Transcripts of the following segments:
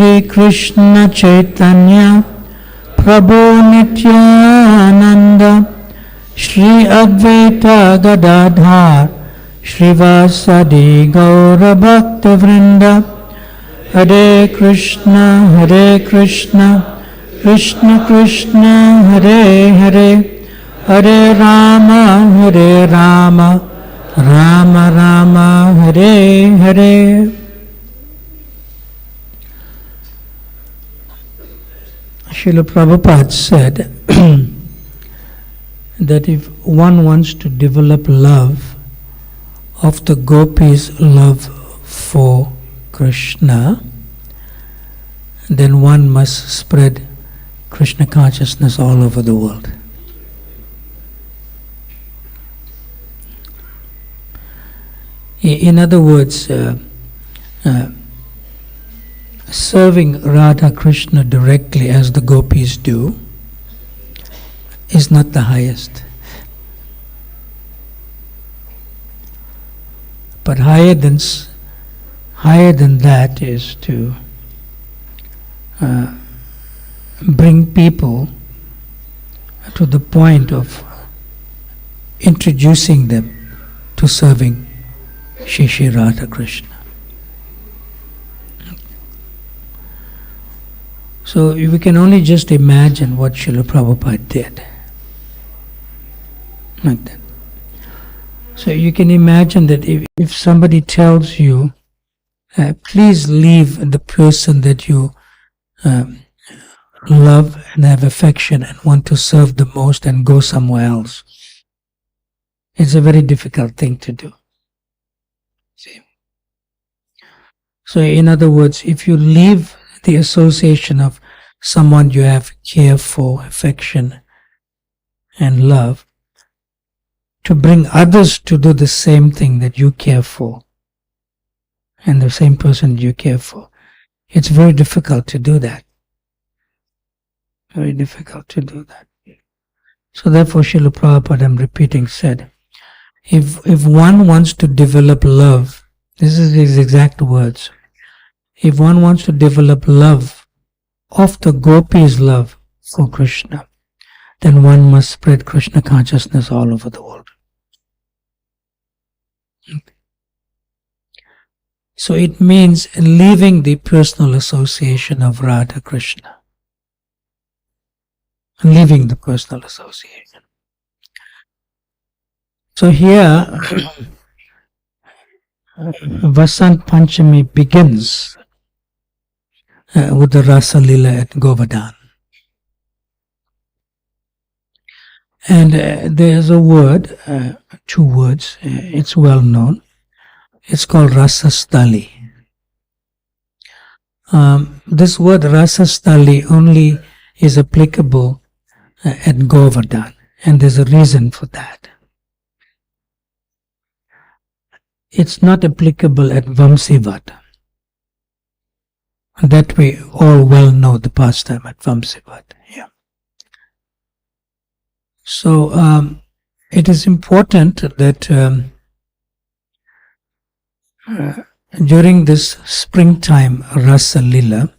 Hare Krishna Chaitanya Prabhu Nityananda Shri Advaita Gadadhar Shrivasadi Gaura Bhakta Vrinda Hare Krishna Krishna Krishna Hare Hare Hare Rama Rama Rama Hare Hare. Srila Prabhupada said that if one wants to develop love of the gopis' love for Krishna, then one must spread Krishna consciousness all over the world. In other words, serving Radha Krishna directly as the gopis do is not the highest. But higher than that is to bring people to the point of introducing them to serving Shri Radha Krishna. So we can only just imagine what Srila Prabhupada did. Like that. So you can imagine that if somebody tells you, please leave the person that you love and have affection and want to serve the most and go somewhere else, it's a very difficult thing to do. See? So in other words, if you leave the association of someone you have care for, affection and love, to bring others to do the same thing that you care for and the same person you care for, it's very difficult to do that. Very difficult to do that. So therefore Srila Prabhupada, I'm repeating, said, if one wants to develop love, this is his exact words, if one wants to develop love of the gopis' love for Krishna, then one must spread Krishna consciousness all over the world. So it means leaving the personal association of Radha Krishna. Leaving the personal association. So here, Vasant Panchami begins with the Rasa Lila at Govardhan. And there's a word, two words, it's well known. It's called Rasastali. This word Rasastali only is applicable at Govardhan, and there's a reason for that. It's not applicable at Vamsivat. That we all well know the pastime at Vamsivat. Yeah. So it is important that during this springtime Rasa Lila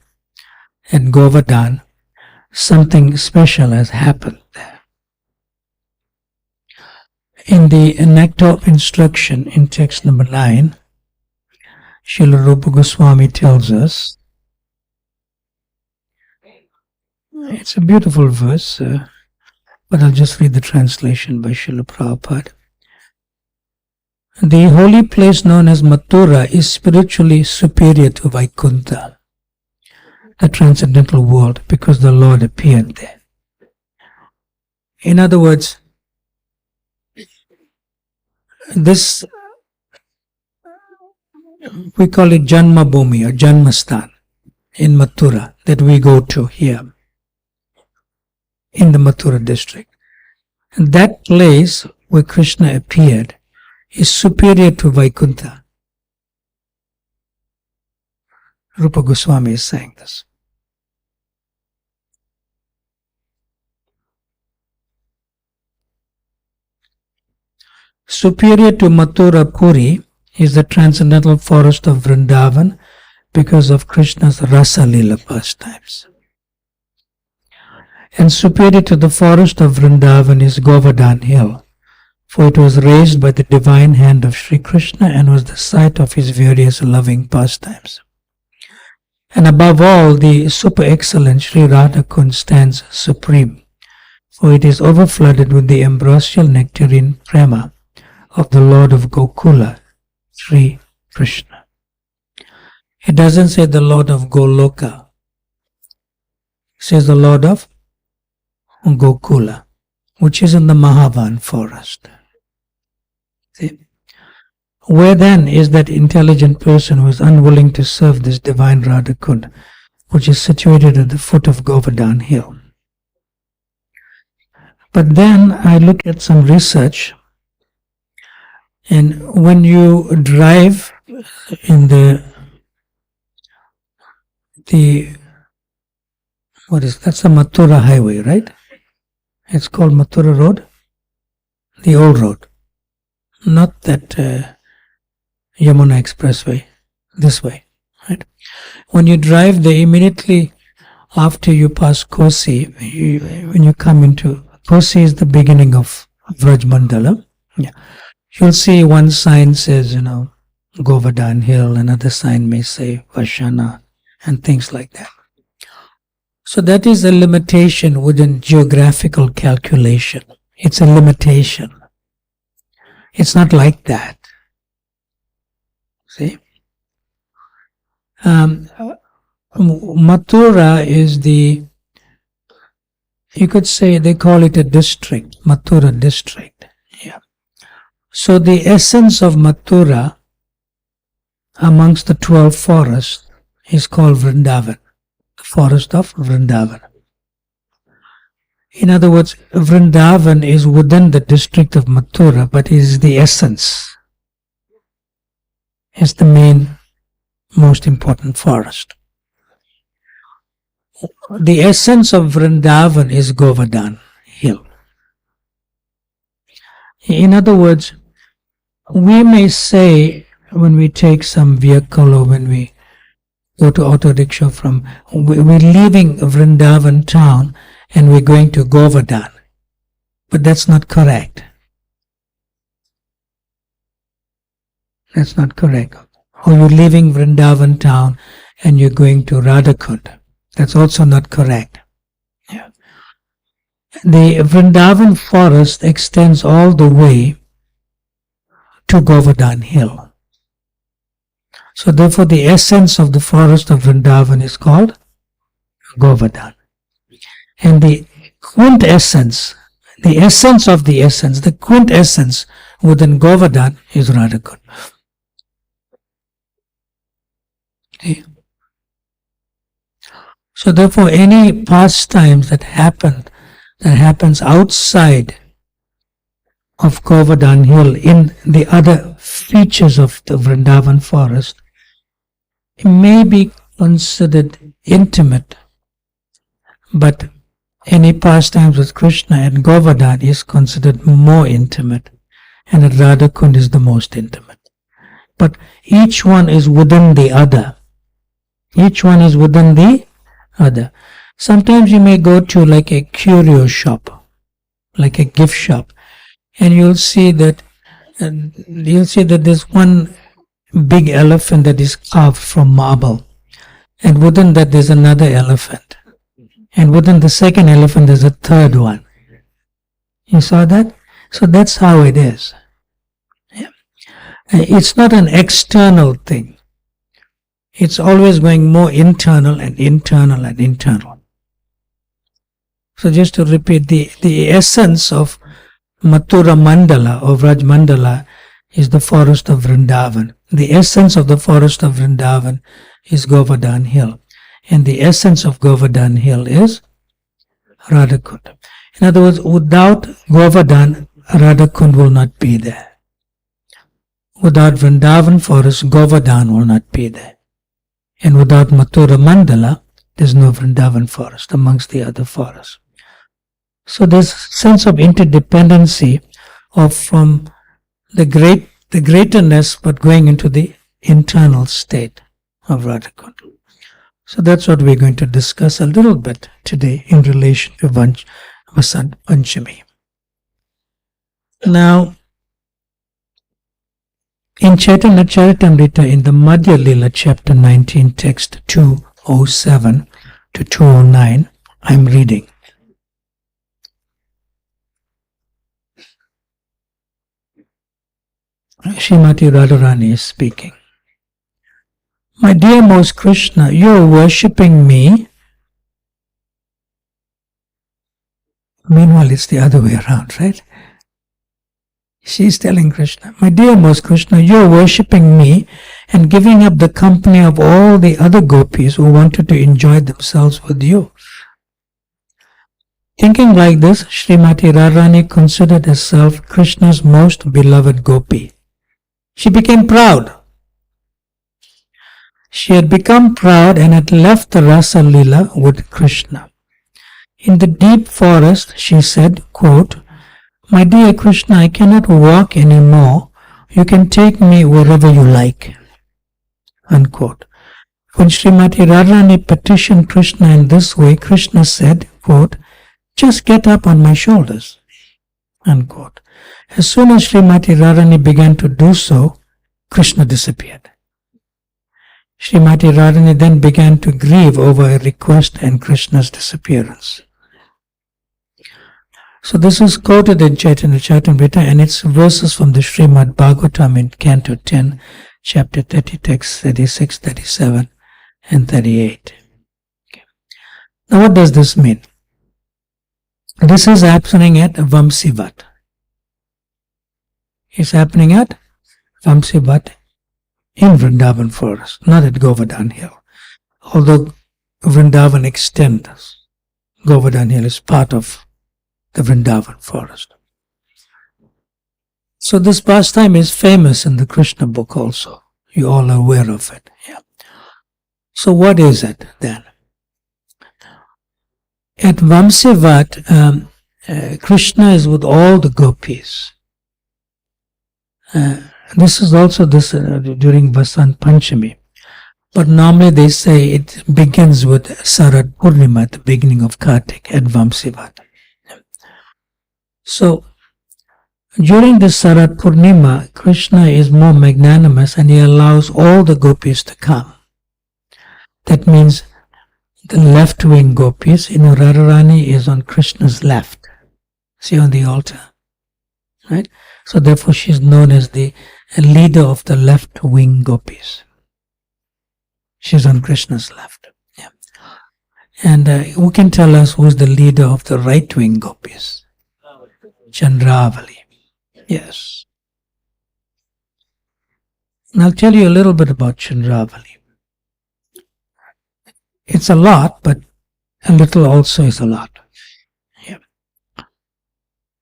at Govardhan, something special has happened there. In the Nectar of Instruction in text number 9, Srila Rupa Goswami tells us, it's a beautiful verse, but I'll just read the translation by Srila Prabhupada. The holy place known as Mathura is spiritually superior to Vaikuntha, the transcendental world, because the Lord appeared there. In other words, this, we call it Janma Bhumi or Janmastan in Mathura that we go to here in the Mathura district. And that place where Krishna appeared is superior to Vaikuntha. Rupa Goswami is saying this. Superior to Mathura Puri is the transcendental forest of Vrindavan because of Krishna's rasa Lila pastimes. And superior to the forest of Vrindavan is Govardhan hill, for it was raised by the divine hand of Sri Krishna and was the site of his various loving pastimes. And above all, the super excellent Sri Radhāṛāṇī stands supreme, for it is overflooded with the ambrosial nectarine prema of the Lord of Gokula, Sri Krishna. It doesn't say the Lord of Goloka. It says the Lord of Gokula, which is in the Mahavan forest. See? Where then is that intelligent person who is unwilling to serve this divine Radhāṛāṇī, which is situated at the foot of Govardhan hill? But then I look at some research, and when you drive in that's the Mathura highway, right? It's called Mathura Road, the old road, not that Yamuna Expressway, this way, right? When you drive there, immediately after you pass Kosi, when you come into Kosi is the beginning of Vraj Mandala. Yeah. You'll see one sign says, Govardhan Hill, another sign may say Vashana, and things like that. So that is a limitation within geographical calculation. It's a limitation. It's not like that. See? Mathura is you could say they call it a district, Mathura district. Yeah. So the essence of Mathura amongst the 12 forests is called Vrindavan, the forest of Vrindavan. In other words, Vrindavan is within the district of Mathura, but it is the essence. It's the main, most important forest. The essence of Vrindavan is Govardhan hill. In other words, we may say when we take some vehicle or when we go to auto rickshaw we're leaving Vrindavan town and we're going to Govardhan. But that's not correct. That's not correct. Or you're leaving Vrindavan town and you're going to Radhāṛāṇī. That's also not correct. Yeah. The Vrindavan forest extends all the way to Govardhan hill. So therefore the essence of the forest of Vrindavan is called Govardhan. And the quintessence, the essence of the essence, the quintessence within Govardhan is Radhāṛāṇī. Okay. So therefore any pastimes that happens outside of Govardhan hill in the other features of the Vrindavan forest, it may be considered intimate, but any pastimes with Krishna and Govardhan is considered more intimate, and at Radhāṛāṇī is the most intimate. But each one is within the other. Each one is within the other. Sometimes you may go to like a curio shop, like a gift shop, and you'll see that there's one big elephant that is carved from marble, and within that there's another elephant, and within the second elephant there's a third one. You saw that? So that's how it is. Yeah. It's not an external thing. It's always going more internal and internal and internal. So just to repeat, the essence of Mathura Mandala or Vraj Mandala is the forest of Vrindavan. The essence of the forest of Vrindavan is Govardhan hill. And the essence of Govardhan hill is Radhāṛāṇī. In other words, without Govardhan, Radhāṛāṇī will not be there. Without Vrindavan forest, Govardhan will not be there. And without Mathura Mandala, there's no Vrindavan forest amongst the other forests. So there's sense of interdependency from the greaterness but going into the internal state. of Radharāṇī. So that's what we're going to discuss a little bit today in relation to Vasant Panchami. Now, in Chaitanya Charitamrita, in the Madhya Lila, chapter 19, text 207 to 209, I'm reading. Srimati Rādhārāṇī is speaking. My dear most Krishna, you are worshipping me. Meanwhile, it's the other way around, right? She's telling Krishna, my dear most Krishna, you are worshipping me and giving up the company of all the other gopis who wanted to enjoy themselves with you. Thinking like this, Srimati Rādhārāṇī considered herself Krishna's most beloved gopi. She became proud. She had become proud and had left the rasa lila with Krishna. In the deep forest, she said, quote, my dear Krishna, I cannot walk anymore. You can take me wherever you like. Unquote. When Srimati Rādhārāṇī petitioned Krishna in this way, Krishna said, quote, just get up on my shoulders. Unquote. As soon as Srimati Rādhārāṇī began to do so, Krishna disappeared. Srimati Rādhārāṇī then began to grieve over her request and Krishna's disappearance. So this is quoted in Chaitanya Charitamrita, and it's verses from the Srimad Bhagavatam in Canto 10, chapter 30, text 36, 37, and 38. Okay. Now what does this mean? This is happening at Vamsivat. It's happening at Vamsivat in Vrindavan forest, not at Govardhan hill. Although Vrindavan extends, Govardhan hill is part of the Vrindavan forest. So this pastime is famous in the Krishna book also. You all are aware of it. Yeah. So what is it then? At Vamsivat, Krishna is with all the gopis. This is also during Vasant Panchami. But normally they say it begins with Sarat Purnima at the beginning of Kartik at Vamsivat. So, during the Sarat Purnima, Krishna is more magnanimous and he allows all the gopis to come. That means the left-wing gopis, Rādhārāṇī is on Krishna's left. See on the altar. Right? So therefore she is known as the leader of the left-wing gopis. She is on Krishna's left. Yeah. And who can tell us who is the leader of the right-wing gopis? Chandravali. Yes. And I'll tell you a little bit about Chandravali. It's a lot, but a little also is a lot. Yeah.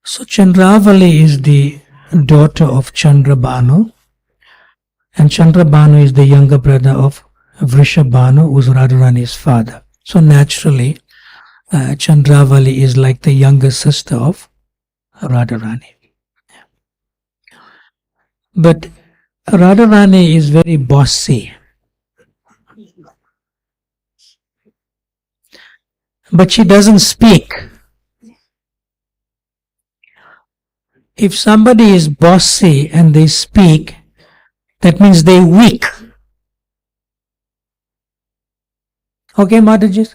So Chandravali is the daughter of Chandrabhanu, and Chandrabhanu is the younger brother of Vrishabhanu, who is Radharāṇī's father. So naturally, Chandravali is like the younger sister of Rādhārāṇī. But Rādhārāṇī is very bossy. But she doesn't speak. If somebody is bossy and they speak, that means they're weak. Okay, Mataji?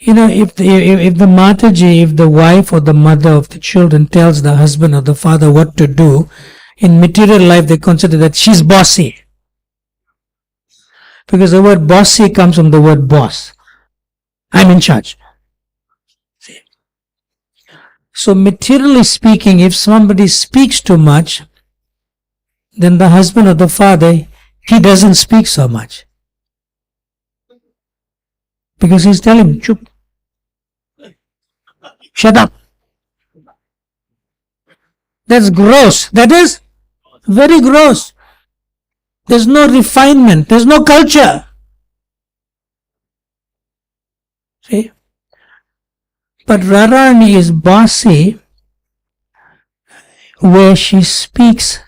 If the Mataji, if the wife or the mother of the children tells the husband or the father what to do, in material life they consider that she's bossy. Because the word bossy comes from the word boss. I'm in charge. See? So materially speaking, if somebody speaks too much, then the husband or the father, he doesn't speak so much. Because he's telling him, chup, shut up. That's gross. That is very gross. There's no refinement. There's no culture. See? But Rādhārāṇī is bossy where she speaks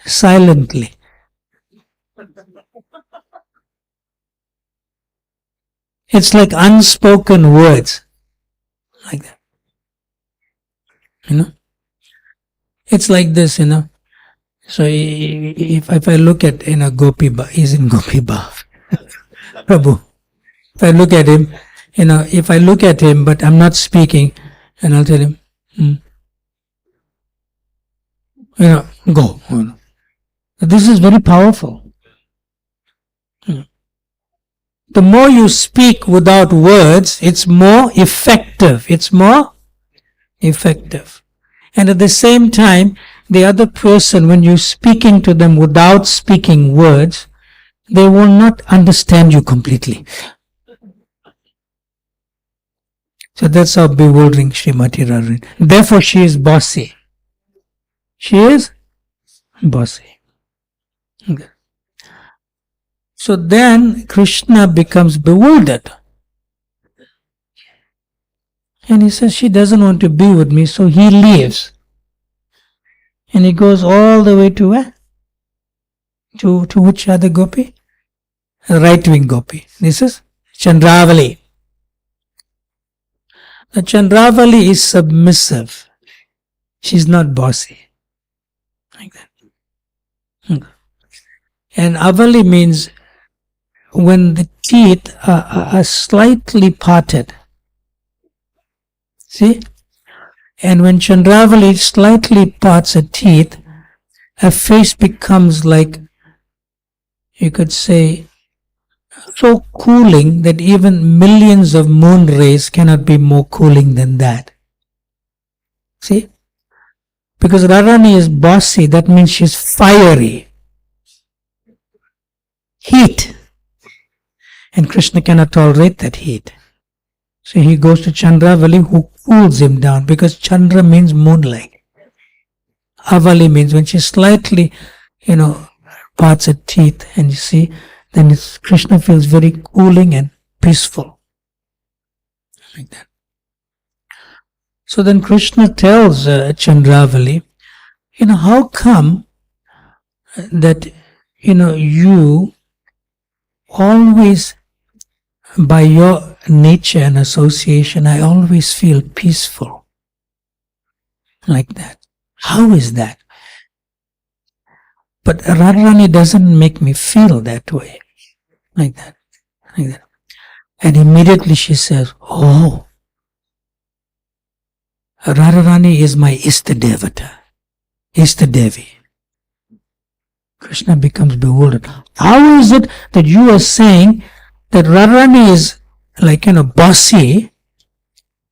silently. It's like unspoken words. Like that. It's like this, So if I look at, Gopi, he's in Gopi Bhav. Prabhu. If I look at him, if I look at him but I'm not speaking, and I'll tell him, go. This is very powerful. The more you speak without words, it's more effective. And at the same time, the other person, when you're speaking to them without speaking words, they will not understand you completely. So that's how bewildering Srimati Radharāṇī. Therefore she is bossy. She is bossy. Okay. So then Krishna becomes bewildered. And he says she doesn't want to be with me, so he leaves. And he goes all the way to where? To which other gopi? Right-wing gopi. This is Chandravali. The Chandravali is submissive. She's not bossy. Like that. And Avali means when the teeth are slightly parted. See? And when Chandravali slightly parts her teeth, her face becomes like, you could say, so cooling that even millions of moon rays cannot be more cooling than that. See? Because Rādhārāṇī is bossy, that means she's fiery. Heat. And Krishna cannot tolerate that heat. So he goes to Chandravali, who cools him down, because Chandra means moonlight. Avali means when she slightly, parts her teeth, and you see, then Krishna feels very cooling and peaceful. Like that. So then Krishna tells Chandravali, how come that, you always, by your nature and association, I always feel peaceful. Like that. How is that? But Rādhārāṇī doesn't make me feel that way. Like that. And immediately she says, oh, Rādhārāṇī is my Istadevata, Istadevi. Krishna becomes bewildered. How is it that you are saying that Rādhārāṇī is like, bossy,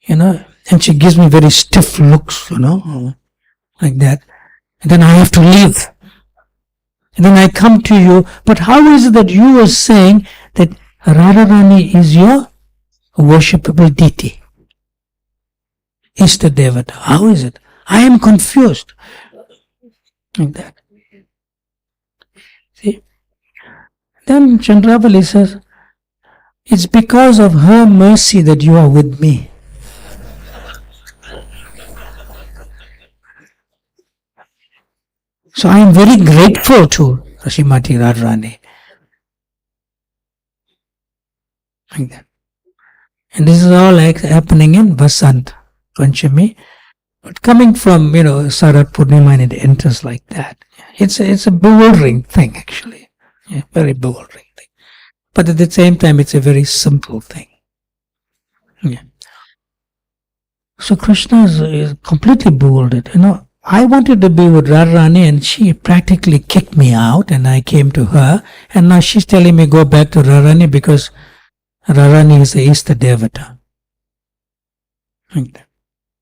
and she gives me very stiff looks, like that. And then I have to leave. And then I come to you. But how is it that you are saying that Rādhārāṇī is your worshipable deity? Istadevata. How is it? I am confused. Like that. See? Then Chandravali says, it's because of her mercy that you are with me. So I am very grateful to Srimati Radharāṇī. Like that. And this is all happening in Vasant Panchami. But coming from, Sarat Purnima, and it enters like that. It's a bewildering thing, actually. Yeah, very bewildering thing. But at the same time, it's a very simple thing. Yeah. So Krishna is completely bewildered. I wanted to be with Rādhārāṇī, and she practically kicked me out, and I came to her, and now she's telling me go back to Rādhārāṇī because Rādhārāṇī is the Istadevata. Like that.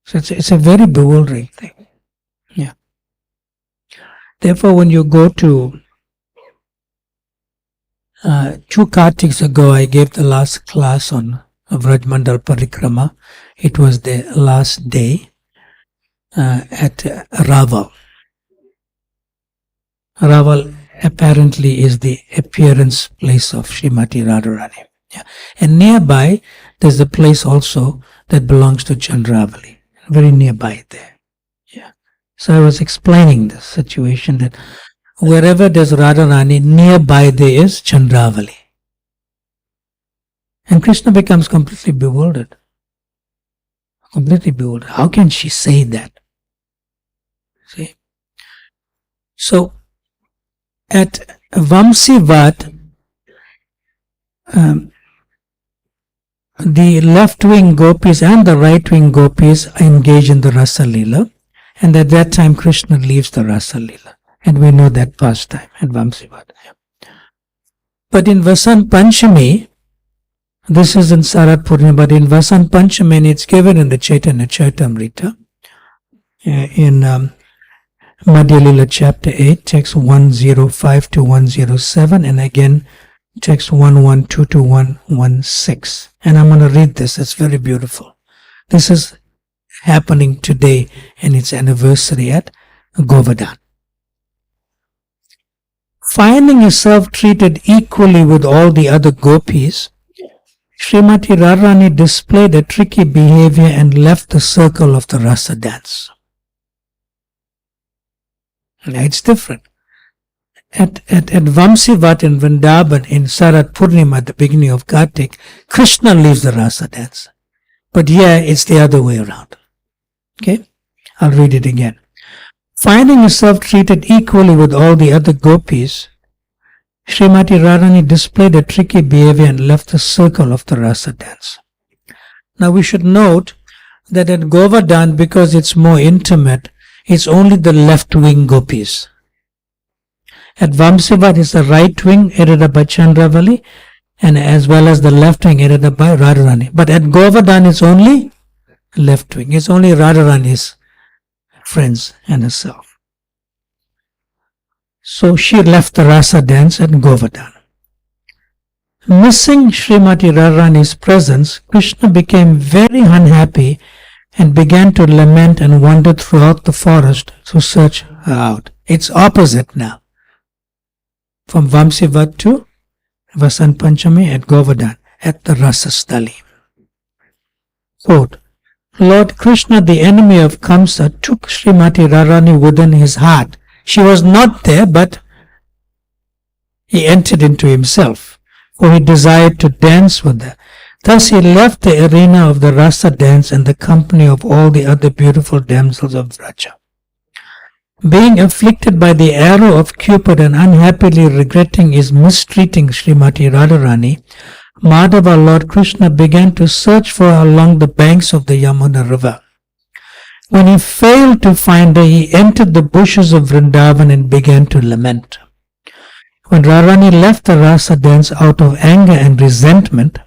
So it's a very bewildering thing. Yeah. Therefore, when you go to 2 Kartiks ago, I gave the last class on Vrajmandal Parikrama. It was the last day at Raval. Raval apparently is the appearance place of Srimati Radharāṇī. Yeah. And nearby, there's a place also that belongs to Chandravali, very nearby there. Yeah. So I was explaining the situation that wherever there's Rādhārāṇī, nearby there is Chandravali. And Krishna becomes completely bewildered. Completely bewildered. How can she say that? See? So, at Vamsivat, the left-wing gopis and the right-wing gopis engage in the Rasa Lila, and at that time Krishna leaves the Rasa Lila. And we know that pastime at Vamsivat. But in Vasant Panchami, this is in Sarat Purnima, but in Vasant Panchami, it's given in the Chaitanya Charitamrita, in Madhya Lila chapter 8, text 105 to 107, and again text 112 to 116. And I'm going to read this, it's very beautiful. This is happening today in its anniversary at Govardhan. Finding herself treated equally with all the other gopis, Srimati Rādhārāṇī displayed a tricky behavior and left the circle of the rasa dance. Now it's different. At Vamsivat in Vrindavan in Sarat Purnima at the beginning of Kartik, Krishna leaves the rasa dance. But here it's the other way around. Okay? I'll read it again. Finding herself treated equally with all the other gopis, Srimati Rādhārāṇī displayed a tricky behavior and left the circle of the rasa dance. Now we should note that at Govardhan, because it's more intimate, it's only the left wing gopis. At Vamsivat is the right wing headed up by Chandravali, and as well as the left wing headed up by Rādhārāṇī. But at Govardhan it's only left wing. It's only Rādhārāṇī's friends and herself. So she left the rasa dance at Govardhan. Missing Srimati Rādhārāṇī's presence, Krishna became very unhappy and began to lament and wander throughout the forest to search her out. It's opposite now. From Vamsivat to Vasant Panchami at Govardhan, at the Rasa Stali. Quote, Lord Krishna, the enemy of Kamsa, took Srimati Rādhārāṇī within his heart. She was not there, but he entered into himself, for he desired to dance with her. Thus he left the arena of the rasa dance and the company of all the other beautiful damsels of Vraja. Being afflicted by the arrow of Cupid and unhappily regretting his mistreating Srimati Rādhārāṇī, Madhava, Lord Krishna, began to search for her along the banks of the Yamuna river. When he failed to find her, he entered the bushes of Vrindavan and began to lament. When Rādhārāṇī left the rasa dance out of anger and resentment,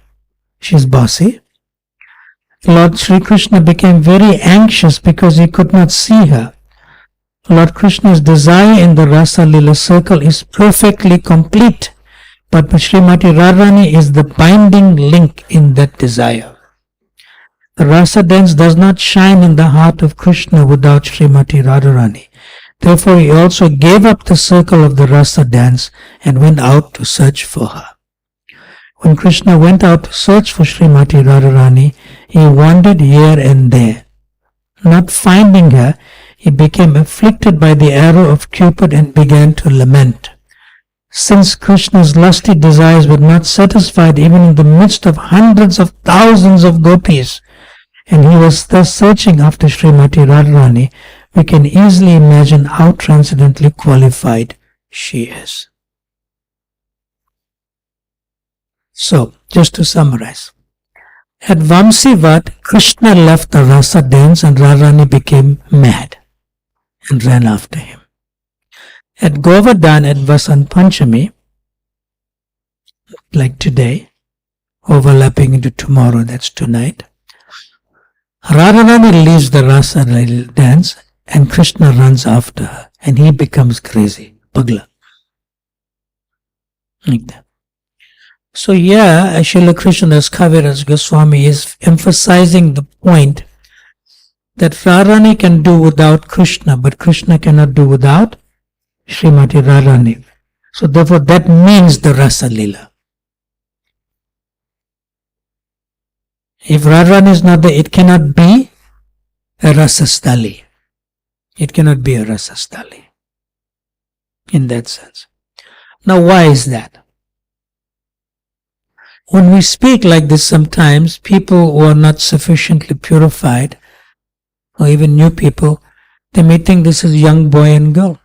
she's bossy, Lord Sri Krishna became very anxious because he could not see her. Lord Krishna's desire in the Rasa Lila circle is perfectly complete, but Srimati Rādhārāṇī is the binding link in that desire. The rasa dance does not shine in the heart of Krishna without Srimati Rādhārāṇī. Therefore he also gave up the circle of the rasa dance and went out to search for her. When Krishna went out to search for Srimati Rādhārāṇī, he wandered here and there. Not finding her, he became afflicted by the arrow of Cupid and began to lament. Since Krishna's lusty desires were not satisfied even in the midst of hundreds of thousands of gopis, and he was thus searching after Srimati Rādhārāṇī, we can easily imagine how transcendently qualified she is. So, just to summarize, at Vamsivat, Krishna left the rasa dance and Rādhārāṇī became mad and ran after him. At Govardhan at Vasant Panchami, like today, overlapping into tomorrow, that's tonight, Rādhārāṇī leaves the rasa dance and Krishna runs after her and he becomes crazy, pagla. Like that. So here, Srila Krishnadas Kaviraj Goswami is emphasizing the point that Rādhārāṇī can do without Krishna, but Krishna cannot do without Srimati Rādhārāṇī. So therefore that means the Rasa Lila. If Radharāṇī is not there, it cannot be a rasastali. It cannot be a rasastali. In that sense. Now why is that? When we speak like this sometimes, people who are not sufficiently purified, or even new people, they may think this is young boy and girl.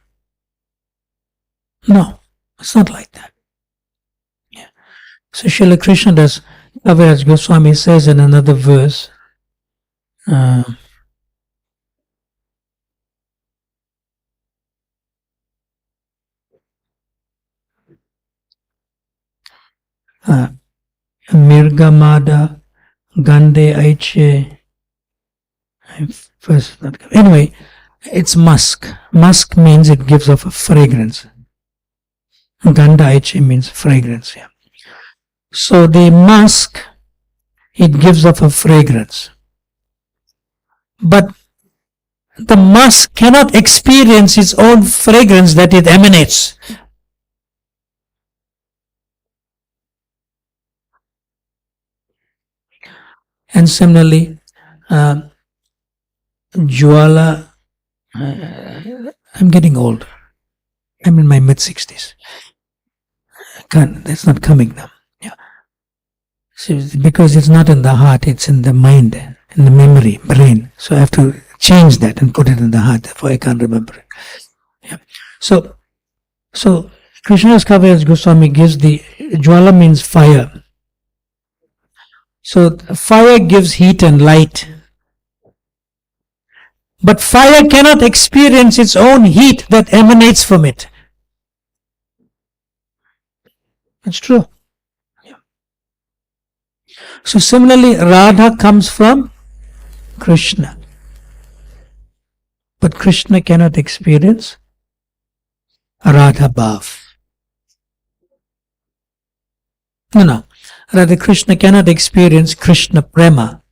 No, it's not like that. Yeah. So Srila Krishna Das Kaviraj Goswami says in another verse, Mirgamada Gande Aiche. Anyway, it's musk. Musk means it gives off a fragrance. Ganda Aiche means fragrance. Yeah. So the musk, it gives off a fragrance. But the musk cannot experience its own fragrance that it emanates. And similarly, Jwala, I'm getting old. I'm in my mid-60s. That's not coming now. Yeah. So because it's not in the heart, it's in the mind, in the memory, brain. So I have to change that and put it in the heart, therefore I can't remember it. Yeah. So Krishnadas Kaviraj Goswami gives the Jwala means fire. So fire gives heat and light. But fire cannot experience its own heat that emanates from it. That's true. Yeah. So similarly, Radha comes from Krishna. But Krishna cannot experience Radha Bhav. No. Radha Krishna cannot experience Krishna Prema.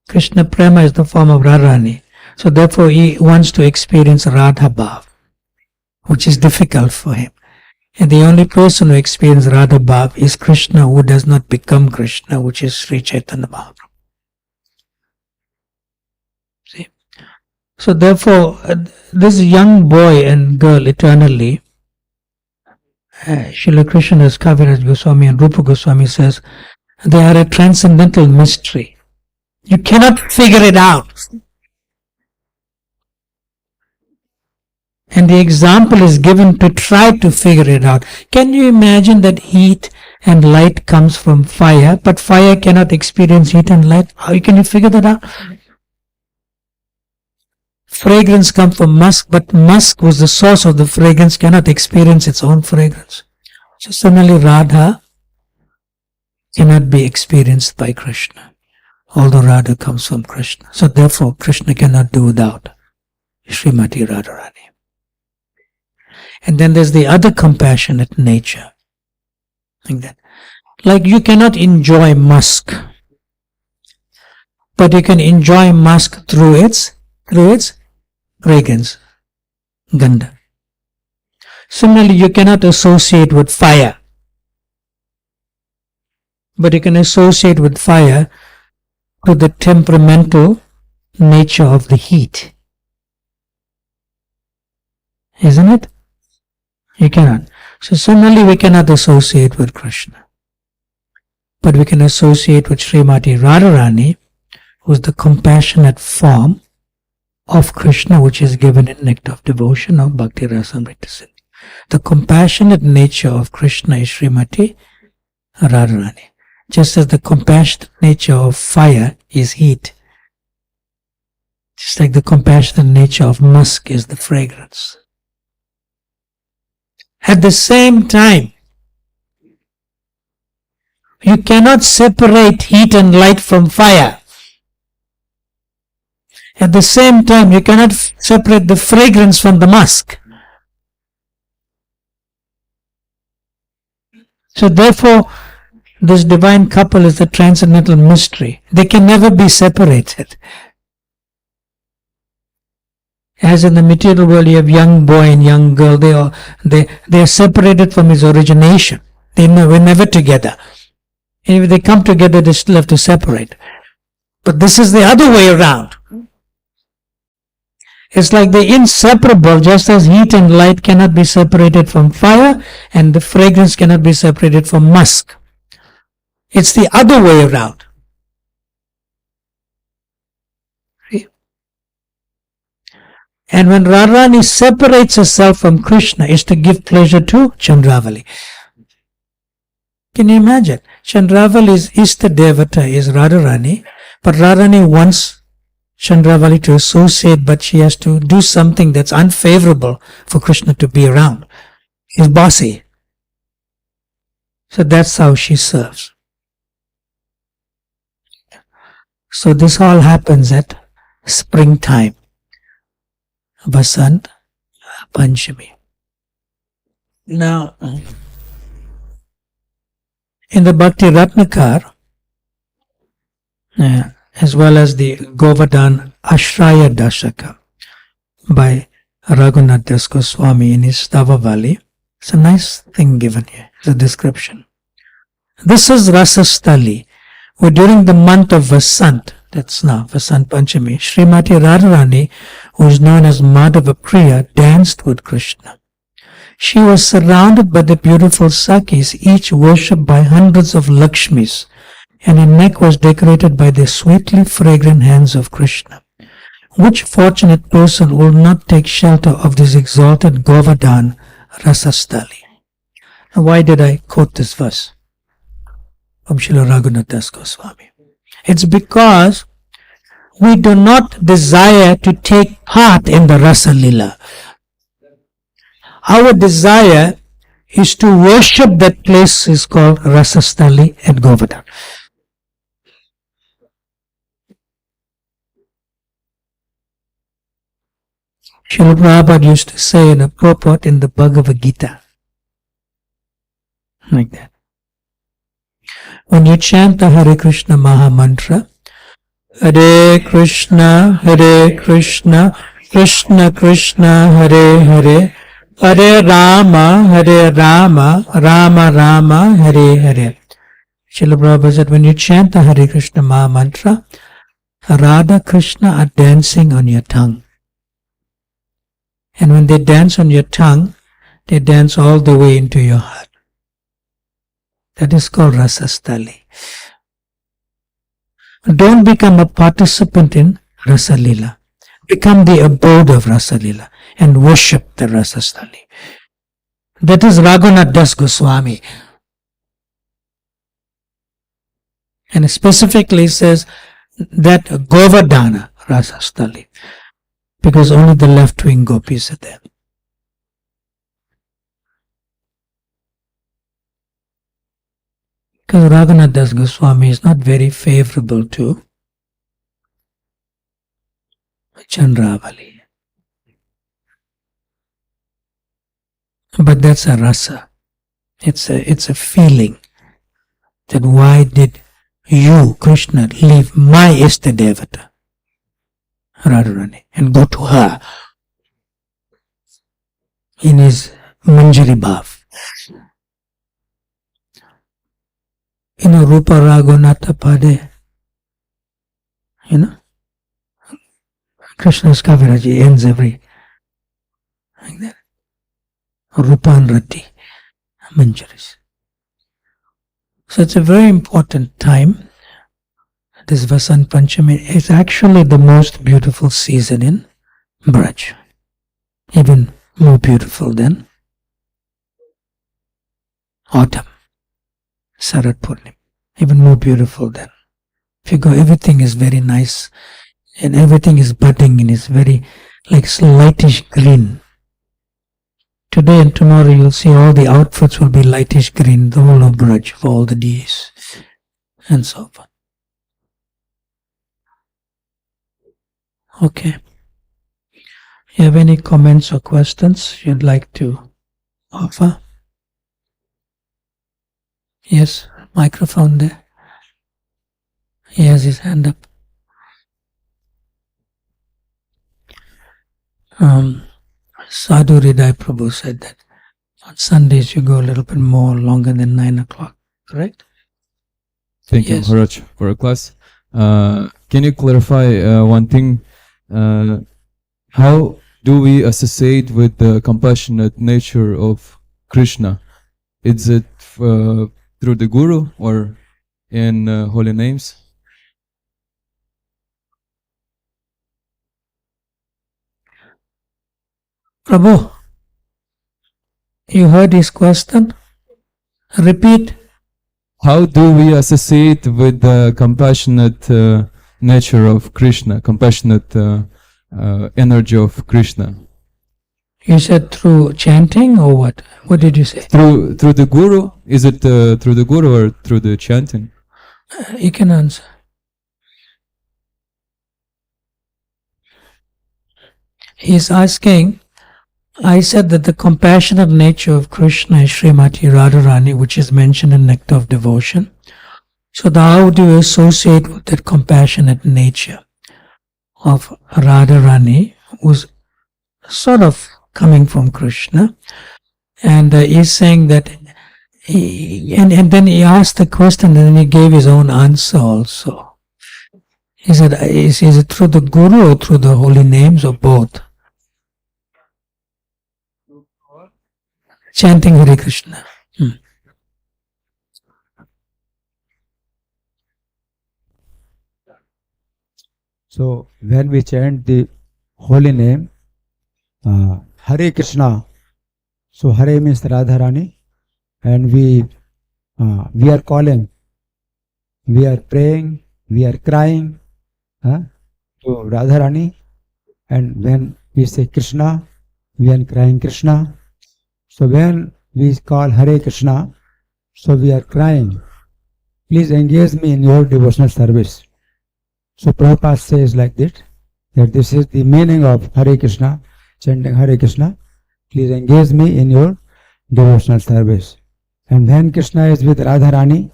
Krishna Prema is the form of Rādhārāṇī. So therefore he wants to experience Radha Bhav, which is difficult for him. And the only person who experiences Radha Bhav is Krishna, who does not become Krishna, which is Sri Chaitanya Mahaprabhu. See? So therefore, this young boy and girl eternally, Srila Krishnadas Kaviraj Goswami and Rupa Goswami says, they are a transcendental mystery. You cannot figure it out. And the example is given to try to figure it out. Can you imagine that heat and light comes from fire, but fire cannot experience heat and light? How can you figure that out? Fragrance comes from musk, but musk was the source of the fragrance, cannot experience its own fragrance. So similarly, Radha cannot be experienced by Krishna, although Radha comes from Krishna. So therefore, Krishna cannot do without Srimati Radharāṇī. And then there's the other compassionate nature. Like that. Like you cannot enjoy musk, but you can enjoy musk through its fragrance, ganda. Similarly, you cannot associate with fire, but you can associate with fire to the temperamental nature of the heat. Isn't it? You cannot. So similarly, we cannot associate with Krishna, but we can associate with Srimati Radharāṇī, who is the compassionate form of Krishna, which is given in Nectar of Devotion of Bhakti Rasamrita Sindhu. The compassionate nature of Krishna is Srimati Radharāṇī. Just as the compassionate nature of fire is heat, just like the compassionate nature of musk is the fragrance. At the same time, you cannot separate heat and light from fire. At the same time, you cannot separate the fragrance from the musk. So therefore, this divine couple is the transcendental mystery. They can never be separated. As in the material world, you have young boy and young girl. They are separated from his origination. They were never together. And if they come together, they still have to separate. But this is the other way around. It's like the inseparable, just as heat and light cannot be separated from fire, and the fragrance cannot be separated from musk. It's the other way around. And when Rādhārāṇī separates herself from Krishna, is to give pleasure to Chandravali. Can you imagine? Chandravali's Istadevata is Rādhārāṇī, but Rādhārāṇī wants Chandravali to associate, but she has to do something that's unfavorable for Krishna to be around. He's bossy. So that's how she serves. So this all happens at springtime. Vasant Panchami. Now, in the Bhakti Ratnakar, as well as the Govardhan Ashraya Dashaka by Raghunath Das Goswami in his Chandravali, it's a nice thing given here, it's a description. This is Rasa Stali, where during the month of Vasant, that's now Vasant Panchami, Srimati Rādhārāṇī, who is known as Madhava Priya, danced with Krishna. She was surrounded by the beautiful Sakis, each worshipped by hundreds of Lakshmis, and her neck was decorated by the sweetly fragrant hands of Krishna. Which fortunate person will not take shelter of this exalted Govardhan Rasastali? Now, why did I quote this verse from Srila Raghunath Das Goswami? It's because we do not desire to take part in the Rasa Lila. Our desire is to worship that place is called Rasastali at Govardhan. Srila Prabhupada used to say in a purport in the Bhagavad Gita, like that. When you chant the Hare Krishna Maha Mantra, Hare Krishna, Krishna Krishna, Hare Hare, Hare Rama, Rama Rama, Hare Hare. Srila Prabhupada said, when you chant the Hare Krishna Maha Mantra, Radha Krishna are dancing on your tongue. And when they dance on your tongue, they dance all the way into your heart. That is called Rasastali. Don't become a participant in Rasa Lila. Become the abode of Rasa Lila and worship the Rasastali. That is Raghunath Das Goswami. And specifically says that Govardhana Rasastali, because only the left-wing gopis are there. Because Raghunath Das Goswami is not very favorable to Chandravali. But that's a rasa. It's a feeling that why did you, Krishna, leave my Istadevata, Rādhārāṇī, and go to her in his Manjari Bhav. Rupa Raghunatha Pade, Krishna's Kaviraji ends every, like that. Rupa and Rati, Manjaris. So it's a very important time. This Vasant Panchami is actually the most beautiful season in Braj. Even more beautiful than autumn, Sarat Purnim. Even more beautiful than. If you go, everything is very nice and everything is budding and is very like lightish green. Today and tomorrow you'll see all the outfits will be lightish green, the whole of Braj for all the deities and so forth. Okay. You have any comments or questions you'd like to offer? Yes, microphone there. He has his hand up. Sadhu Hriday Prabhu said that on Sundays you go a little bit more longer than 9 o'clock, correct? Thank you, Maharaj, for a class. can you clarify one thing? How do we associate with the compassionate nature of Krishna? Is it through the Guru or in holy names? Prabhu, you heard his question? Repeat. How do we associate with the compassionate nature of Krishna, compassionate energy of Krishna? You said through chanting or what? What did you say? Through the Guru? Is it through the Guru or through the chanting? You can answer. He's asking, I said that the compassionate nature of Krishna is Srimati Rādhārāṇī, which is mentioned in Nectar of Devotion. So how do you associate with that compassionate nature of Rādhārāṇī, who's sort of coming from Krishna? And he's saying that, and then he asked the question and then he gave his own answer also. He said, is it through the Guru or through the holy names or both? Chanting Hare Krishna. So when we chant the holy name, Hare Krishna, so Hare means Rādhārāṇī, and we are calling, we are praying, we are crying to Rādhārāṇī, and when we say Krishna, we are crying Krishna. So when we call Hare Krishna, so we are crying, please engage me in your devotional service. So Prabhupada says like that this is the meaning of Hare Krishna, chanting Hare Krishna, please engage me in your devotional service. And when Krishna is with Rādhārāṇī,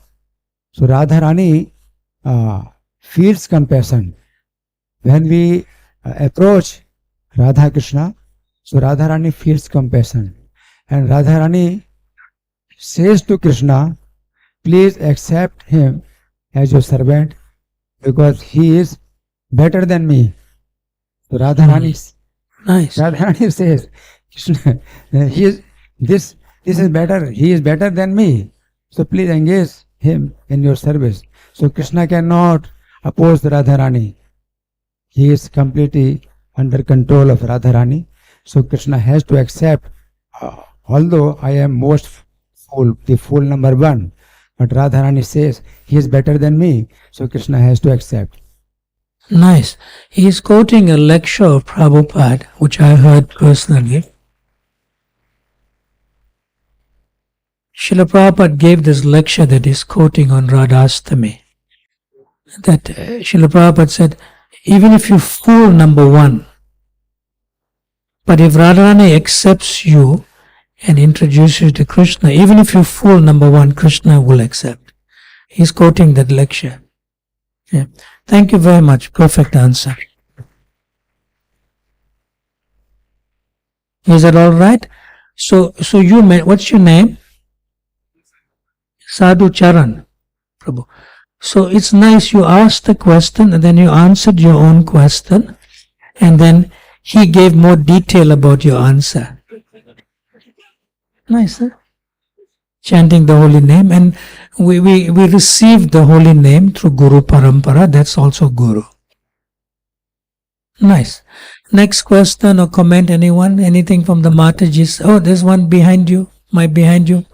so Rādhārāṇī feels compassion. When we approach Radha Krishna, so Rādhārāṇī feels compassion. And Rādhārāṇī says to Krishna, please accept him as your servant because he is better than me. So Rādhārāṇī, Rādhārāṇī says, Krishna, this is better, he is better than me. So please engage him in your service. So Krishna cannot oppose Rādhārāṇī. He is completely under control of Rādhārāṇī. So Krishna has to accept, although I am most full, the full number one, but Rādhārāṇī says he is better than me, so Krishna has to accept. Nice. He is quoting a lecture of Prabhupada, which I heard personally. Srila Prabhupada gave this lecture that he's quoting on Radhāstami. That Srila Prabhupada said, even if you fool number one, but if Rādhārāṇī accepts you and introduces you to Krishna, even if you fool number one, Krishna will accept. He's quoting that lecture. Yeah. Thank you very much. Perfect answer. Is that all right? So you what's your name? Sadhu Charan, Prabhu. So it's nice you asked the question and then you answered your own question and then he gave more detail about your answer. Nice, huh? Chanting the holy name, and we received the holy name through Guru Parampara, that's also Guru. Nice. Next question or comment, anyone? Anything from the Matajis? Oh, there's one behind you, behind you.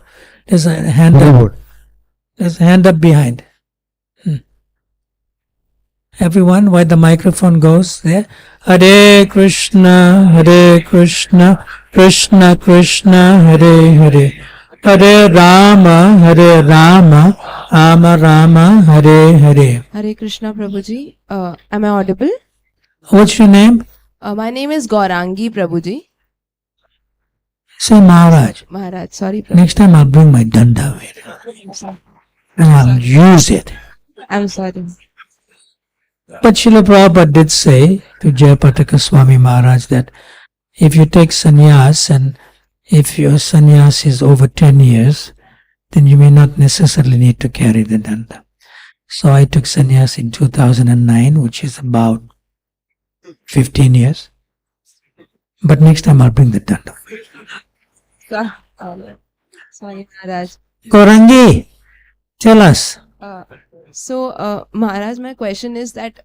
There's a hand up. There's a hand up behind. Everyone, where the microphone goes, there. Hare Krishna, Krishna Krishna, Hare Hare. Hare Rama, Rama Rama, Hare Hare. Hare Krishna, Prabhuji. Am I audible? What's your name? My name is Gaurangi, Prabhuji. Say Maharaj. Maharaj, sorry, Prabhuji. Next time I'll bring my danda with and I'll use it. I'm sorry. But Srila Prabhupada did say to Jayapataka Swami Maharaj that if you take sannyas and if your sannyas is over 10 years, then you may not necessarily need to carry the danda. So I took sannyas in 2009, which is about 15 years. But next time I'll bring the danda. Sorry, Maharaj. Gaurangi, tell us. Maharaj, my question is that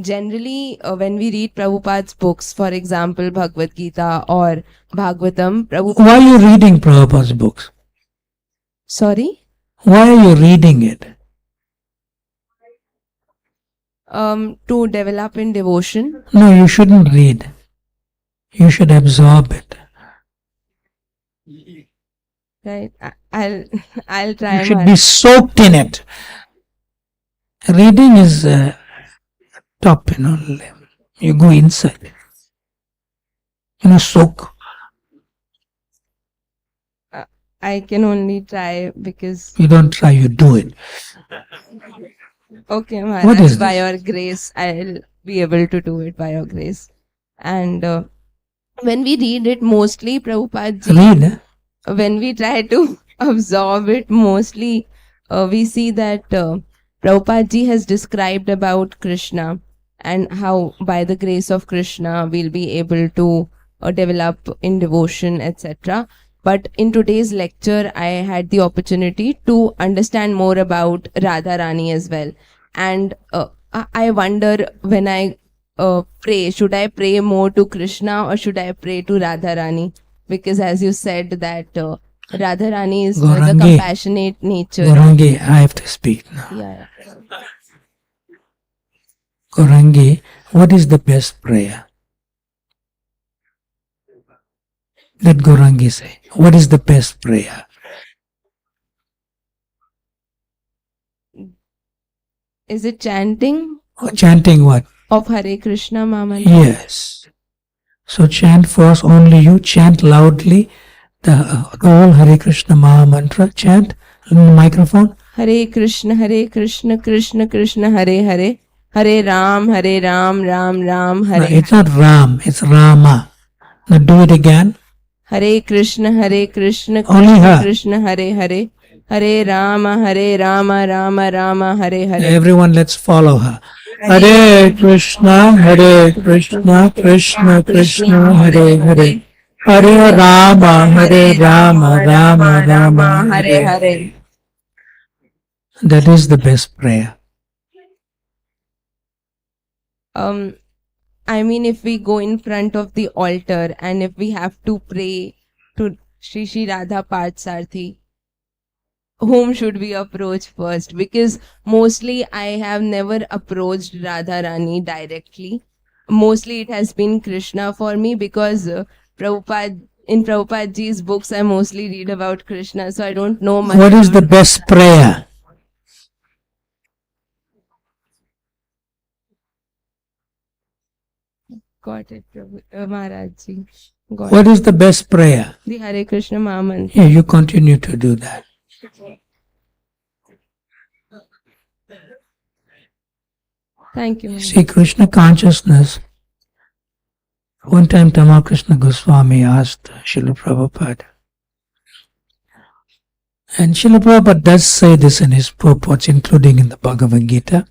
generally when we read Prabhupada's books, for example, Bhagavad Gita or Bhagavatam, Prabhupada... Why are you reading Prabhupada's books? Sorry? Why are you reading it? To develop in devotion. No, you shouldn't read. You should absorb it. Right. I'll try. You should be soaked in it. Reading is top, you go inside. Soak. I can only try because... You don't try, you do it. Okay, What Maharaj, is by this? your grace, I'll be able to do it by your grace. And when we read it, mostly Prabhupada ji, Read. when we try to absorb it, mostly we see that Prabhupada ji has described about Krishna and how by the grace of Krishna we'll be able to develop in devotion, etc. But in today's lecture, I had the opportunity to understand more about Rādhārāṇī as well. And I wonder when I pray, should I pray more to Krishna or should I pray to Rādhārāṇī? Because as you said that Rādhārāṇī is the Gaurangi. compassionate nature. Gaurangi, I have to speak now. Yeah. Gaurangi, what is the best prayer? Let Gaurangi say. What is the best prayer? Is it chanting Or chanting what? of Hare Krishna Mama? Yes. So chant first, only you chant loudly the whole Hare Krishna Maha Mantra. Chant in the microphone. Hare Krishna, Krishna Krishna, Hare Hare, Hare Ram, Ram Ram, No, Hare it's not Ram, it's Rama. Now do it again. Hare Krishna, Krishna Only her. Krishna, Hare Hare, Hare Rama, Rama, Hare Hare. Everyone, let's follow her. Hare Krishna, Krishna Krishna, Hare Hare. Hare Rama, Rama, Hare Hare. That is the best prayer. I mean, if we go in front of the altar and if we have to pray to Shri Radha Parthasarthi, whom should we approach first? Because mostly I have never approached Rādhārāṇī directly. Mostly it has been Krishna for me because in Prabhupada ji's books I mostly read about Krishna, so I don't know much. What is the about- best prayer? Got it, Maharaj ji. Got What is the best prayer? it. The Hare Krishna Maha Mantra. Yeah, you continue to do that. Thank you, Maharaj. See, Krishna consciousness. One time Tamal Krishna Goswami asked Srila Prabhupada. And Srila Prabhupada does say this in his purports, including in the Bhagavad Gita.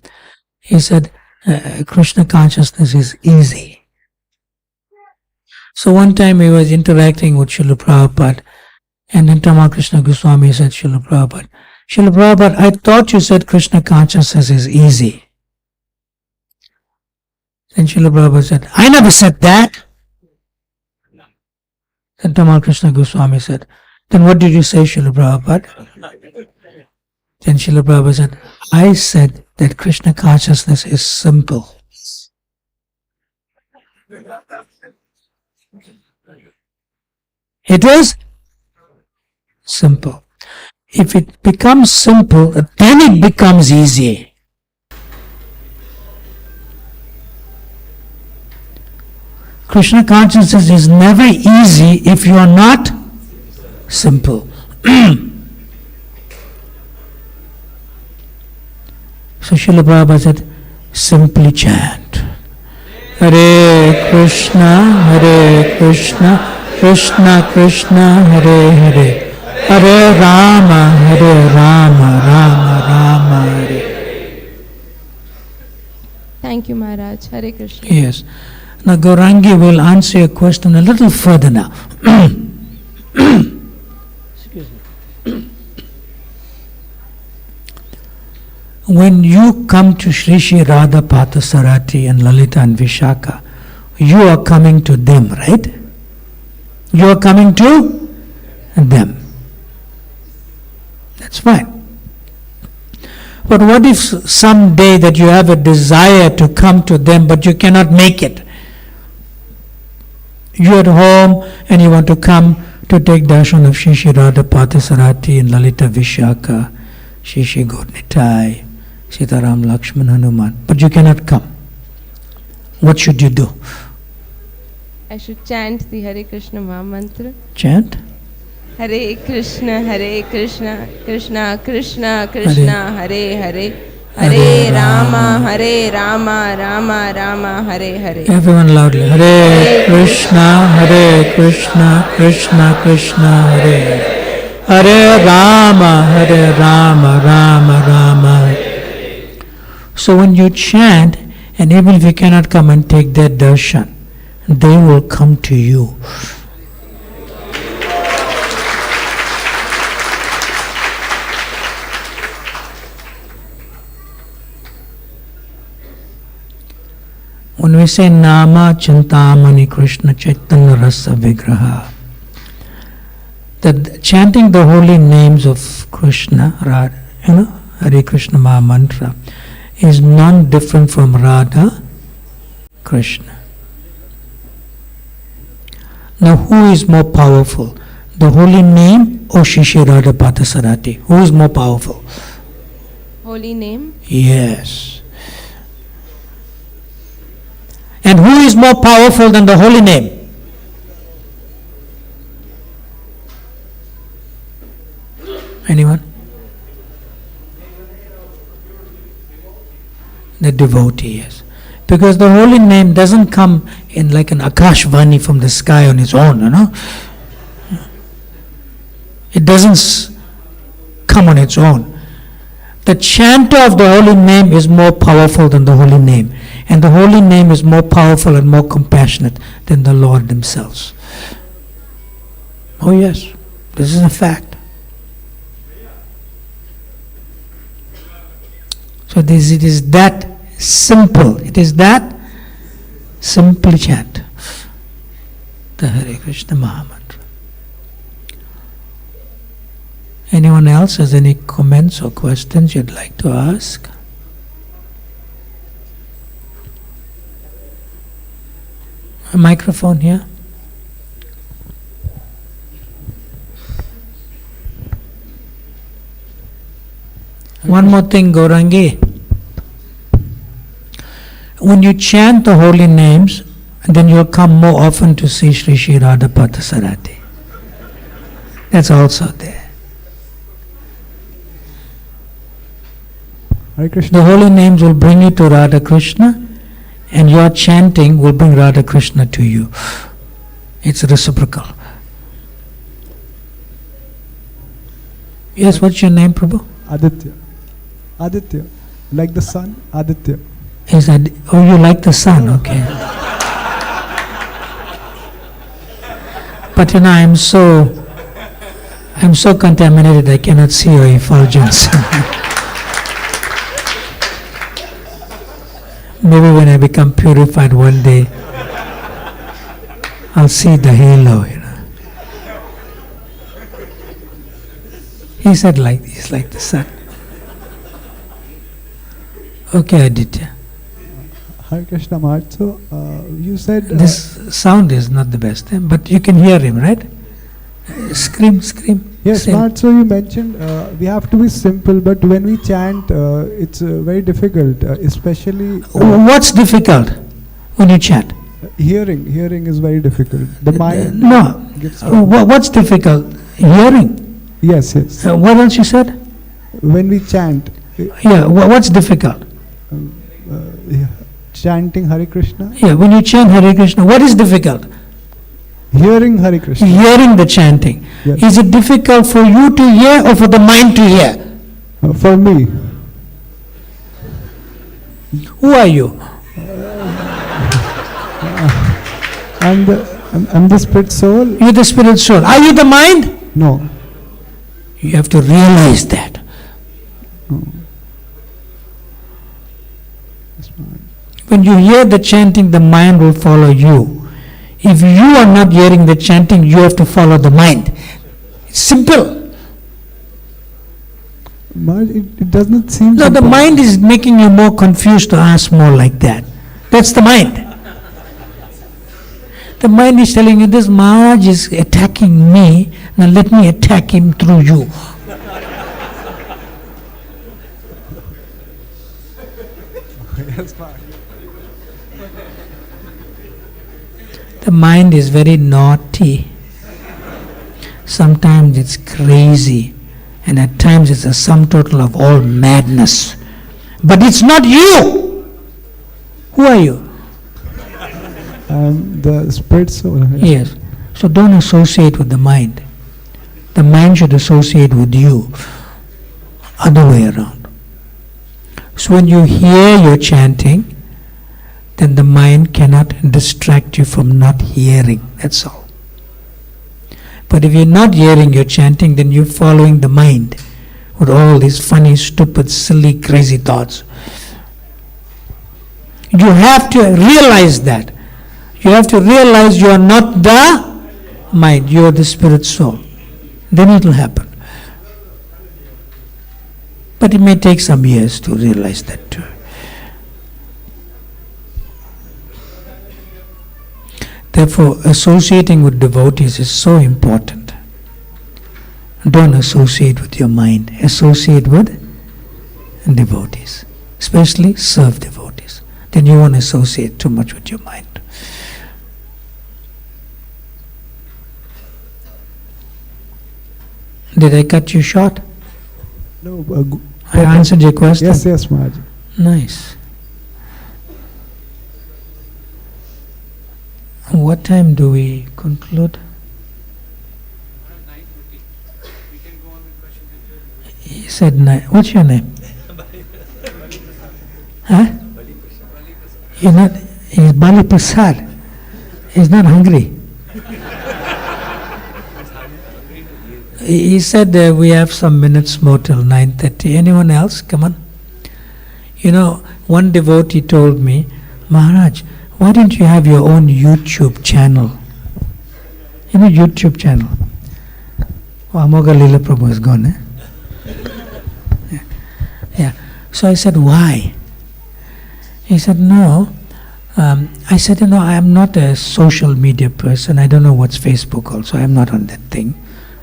He said, Krishna consciousness is easy. So one time he was interacting with Srila Prabhupada, and then Tamal Krishna Goswami said, Srila Prabhupada, I thought you said Krishna consciousness is easy. Then Srila Prabhupada said, I never said that. Then Tamal Krishna Goswami said, then what did you say, Srila Prabhupada? Then Srila Prabhupada said, I said that Krishna consciousness is simple. It is simple. If it becomes simple, then it becomes easy. Krishna consciousness is never easy if you are not simple. So Srila Prabhupada said, simply chant. Hare Krishna, Krishna Krishna, Hare Hare, Hare Rama, Rama Rama, Hare. Thank you, Maharaj. Hare Krishna. Yes. Now Gaurangi will answer your question a little further now. Excuse me. When you come to Shri Shri Radha Pathasarati and Lalita and Vishaka, you are coming to them, right? You are coming to them. That's fine. But what if someday that you have a desire to come to them but you cannot make it? You're at home and you want to come to take darshan of Shri Shri Radha Pathasarati and Lalita Vishaka, Shri Shri Gaurnitai, Sitaram Lakshman Hanuman, but you cannot come. What should you do? I should chant the Hare Krishna Maha Mantra. Chant? Hare Krishna, Krishna Krishna, Hare Hare, Hare Rama, Rama Rama, Hare Hare. Everyone loudly. Hare Krishna, Krishna Krishna, Hare Hare. Hare Rama, Rama Rama. So when you chant, and even if you cannot come and take their darshan, they will come to you. When we say Nama Chintamani Krishna Chaitanya Rasa Vigraha, that chanting the holy names of Krishna, Radha, Hare Krishna Maha Mantra, is non-different from Radha, Krishna. Now who is more powerful? The holy name or Shri Shri Radha Pathasarati? Who is more powerful? Holy name? Yes. And who is more powerful than the holy name? Anyone? The devotee, yes. Because the holy name doesn't come in like an Akashvani from the sky on its own, you know. It doesn't come on its own. The chanter of the holy name is more powerful than the holy name. And the holy name is more powerful and more compassionate than the Lord themselves. Oh yes, this is a fact. So it is that simple. It is that simple chant. The Hare Krishna Maha Mantra. Anyone else has any comments or questions you'd like to ask? A microphone here. One more thing, Gaurangi. When you chant the holy names, then you'll come more often to see Shri Shri Radha Pathasarati. That's also there. Hare Krishna. The holy names will bring you to Radha Krishna, and your chanting will bring Radha Krishna to you. It's reciprocal. Yes, what's your name, Prabhu? Aditya. Aditya. Like the sun, Aditya. Is that, oh, you like the sun, okay. But you know, I'm so contaminated I cannot see your effulgence. Maybe when I become purified one day, I'll see the halo, you know. He said he's like the sun. Okay, Aditya. Hare Krishna Maharaj. So, you said... This sound is not the best, but you can hear him, right? Scream. Yes, Sing. Maharaj, so you mentioned we have to be simple, but when we chant, it's very difficult, especially... What's difficult when you chant? Hearing is very difficult. The mind... No. gets What's difficult? Hearing. Yes. What else you said? When we chant... Yeah, what's difficult? Chanting Hare Krishna. Yeah, when you chant Hare Krishna, what is difficult? Hearing Hare Krishna. Hearing the chanting. Yes. Is it difficult for you to hear or for the mind to hear? For me. Who are you? I'm the spirit soul. You're the spirit soul. Are you the mind? No. You have to realize that. When you hear the chanting, the mind will follow you. If you are not hearing the chanting, you have to follow the mind. It's simple. Maharaj, it does not seem. No, the simple. mind is making you more confused to ask more like that. That's the mind. The mind is telling you, this Maharaj is attacking me, now let me attack him through you. The mind is very naughty. Sometimes it's crazy, and at times it's a sum total of all madness. But it's not you. Who are you? I'm the spirit soul. Yes. So don't associate with the mind. The mind should associate with you. Other way around. So when you hear your chanting, then the mind cannot distract you from not hearing. That's all. But if you're not hearing your chanting, then you're following the mind with all these funny, stupid, silly, crazy thoughts. You have to realize that. You have to realize you are not the mind, you are the spirit soul. Then it will happen. But it may take some years to realize that too. Therefore, associating with devotees is so important. Don't associate with your mind. Associate with devotees. Especially serve devotees. Then you won't associate too much with your mind. Did I cut you short? No, I answered your question? yes, Maharaj. Nice. What time do we conclude? He said 9. What's your name? Huh? You're not, he's Bali Prasad. He's not hungry. He said we have some minutes more till 9:30. Anyone else? Come on. You know, one devotee told me, Maharaj, why don't you have your own YouTube channel? You know, YouTube channel. Oh, Adi Lila Prabhu is gone, eh? Yeah. So I said, why? He said, no. I said, I am not a social media person. I don't know what's Facebook also. I am not on that thing.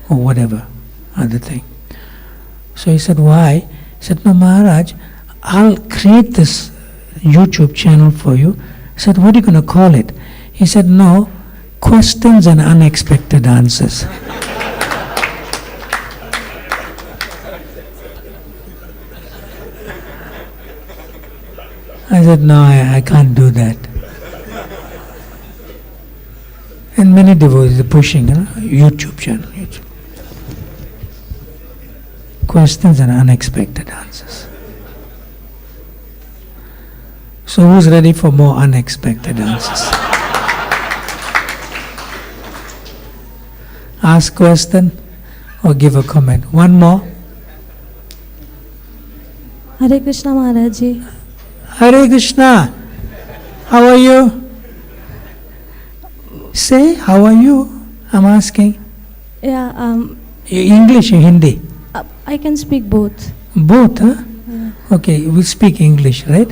Or whatever other thing. So he said, why? He said, no, Maharaj, I'll create this YouTube channel for you. I said, what are you going to call it? He said, no, questions and unexpected answers. I said, no, I can't do that. And many devotees are pushing, YouTube channel. YouTube. Questions and unexpected answers. So who's ready for more unexpected answers? Ask question or give a comment. One more. Hare Krishna Maharaj ji. Hare Krishna. How are you? Say, how are you? I'm asking. Yeah, English or Hindi? I can speak both. Both, huh? Yeah. Okay, we speak English, right?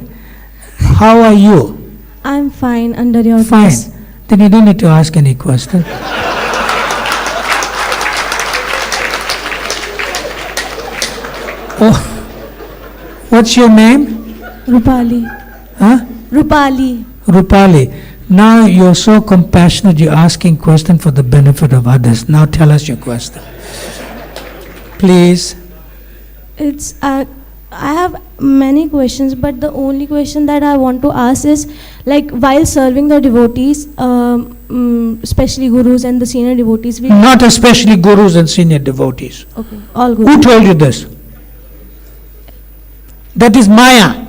How are you? I'm fine under your Fine. grace. Then you don't need to ask any question. Oh, what's your name? Rupali. Huh? Rupali. Rupali. Now you're so compassionate, you're asking question for the benefit of others. Now tell us your question. Please. It's I have many questions, but the only question that I want to ask is, like, while serving the devotees, especially gurus and the senior devotees, we Not especially gurus and senior devotees. okay, all Who gurus. told you this? That is Maya.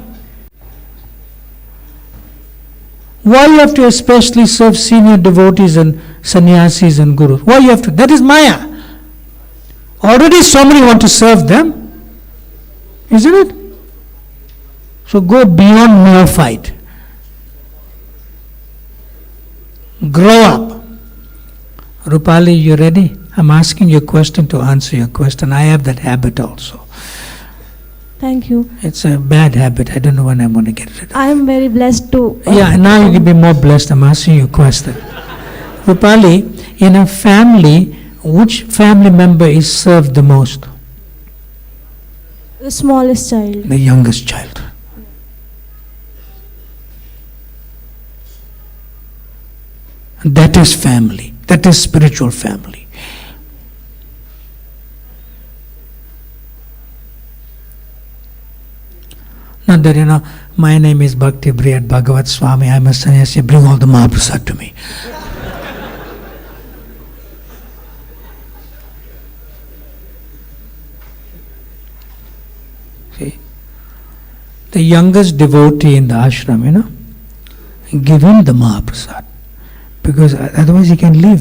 Why you have to especially serve senior devotees and sannyasis and gurus? Why you have to? That is Maya. Already so many want to serve them, isn't it? So go beyond neophyte. Grow up. Rupali, you ready? I'm asking you a question to answer your question. I have that habit also. Thank you. It's a bad habit. I don't know when I'm going to get rid of it. I am very blessed to. Yeah, now you can be more blessed. I'm asking you a question. Rupali, in a family, which family member is served the most? The smallest child. The youngest child. That is family. That is spiritual family. Not that, my name is Bhakti, Vrihad, Bhagavat, Swami, I'm a sannyasi, bring all the Mahaprasad to me. See? The youngest devotee in the ashram, give him the Mahaprasad. Because otherwise he can leave,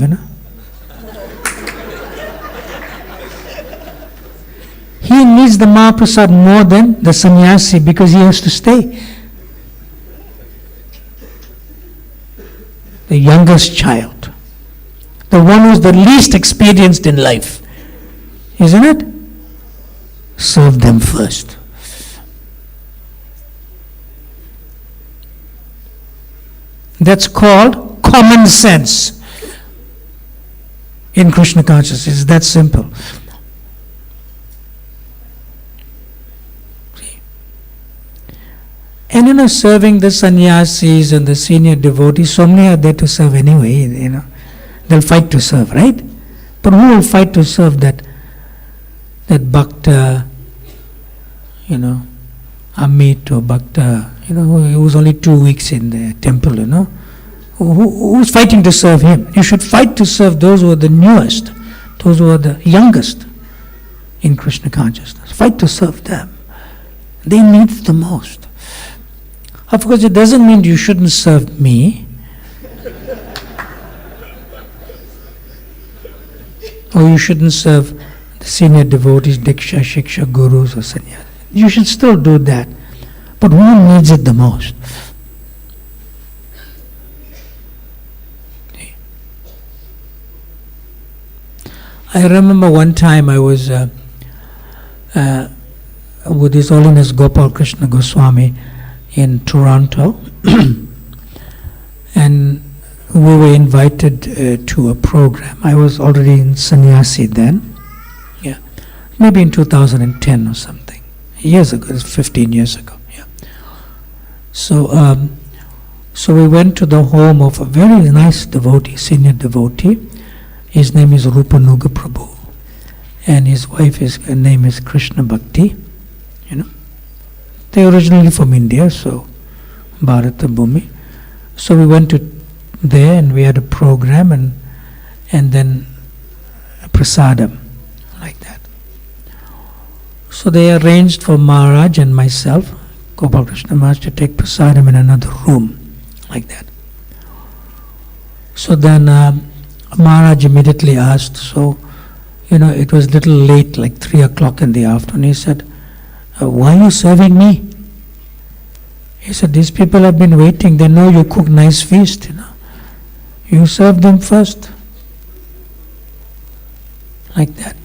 He needs the Mahaprasad more than the sannyasi because he has to stay. The youngest child. The one who's the least experienced in life. Isn't it? Serve them first. That's called common sense in Krishna consciousness. It's that simple. And serving the sannyasis and the senior devotees, so many are there to serve anyway, They'll fight to serve, right? But who will fight to serve that bhakta, Amit or bhakta, who was only 2 weeks in the temple, Who's fighting to serve him? You should fight to serve those who are the newest, those who are the youngest in Krishna consciousness. Fight to serve them. They need it the most. Of course, it doesn't mean you shouldn't serve me. Or you shouldn't serve the senior devotees, diksha, shiksha, gurus or sannyas. You should still do that. But who needs it the most? I remember one time I was with His Holiness Gopal Krishna Goswami in Toronto, and we were invited to a program. I was already in sannyasi then, maybe in 2010 or something, years ago, 15 years ago. So we went to the home of a very nice devotee, senior devotee. His name is Rupanuga Prabhu, and his wife's name is Krishna Bhakti. They are originally from India, so Bharata Bhumi. So we went to there and we had a program and then a prasadam, like that. So they arranged for Maharaj and myself, Gopal Krishna Maharaj, to take prasadam in another room, like that. So then Maharaj immediately asked, it was a little late, like 3 o'clock in the afternoon. He said, why are you serving me? He said, these people have been waiting. They know you cook nice feast, You serve them first. Like that.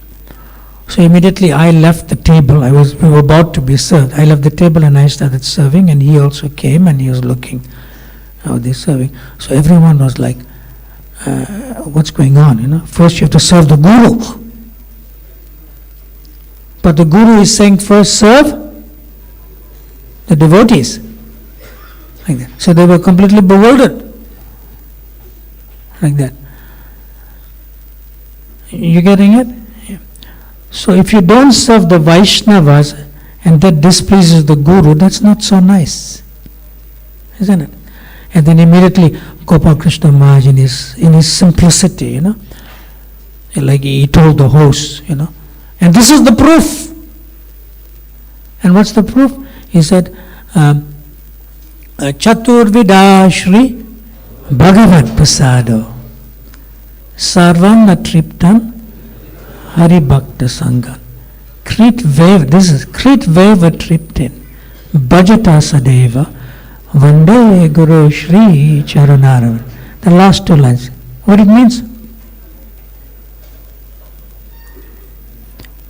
So immediately I left the table. We were about to be served. I left the table and I started serving, and he also came and he was looking how they're serving. So everyone was like, what's going on? First you have to serve the Guru. But the Guru is saying first serve the devotees. Like that. So they were completely bewildered. Like that. You getting it? Yeah. So if you don't serve the Vaishnavas and that displeases the Guru, that's not so nice. Isn't it? And then immediately Gopal Krishna Maharaj in his simplicity, like he told the host, and this is the proof. And what's the proof? He said, Chaturvidashri Bhagavat Prasado Sarvana Triptan Hari Bhakta Sangan Krit Veva, this is Krit Veva Triptin Bhajata Sadeva Vande Guru Shri Charanaravan. The last two lines. What it means?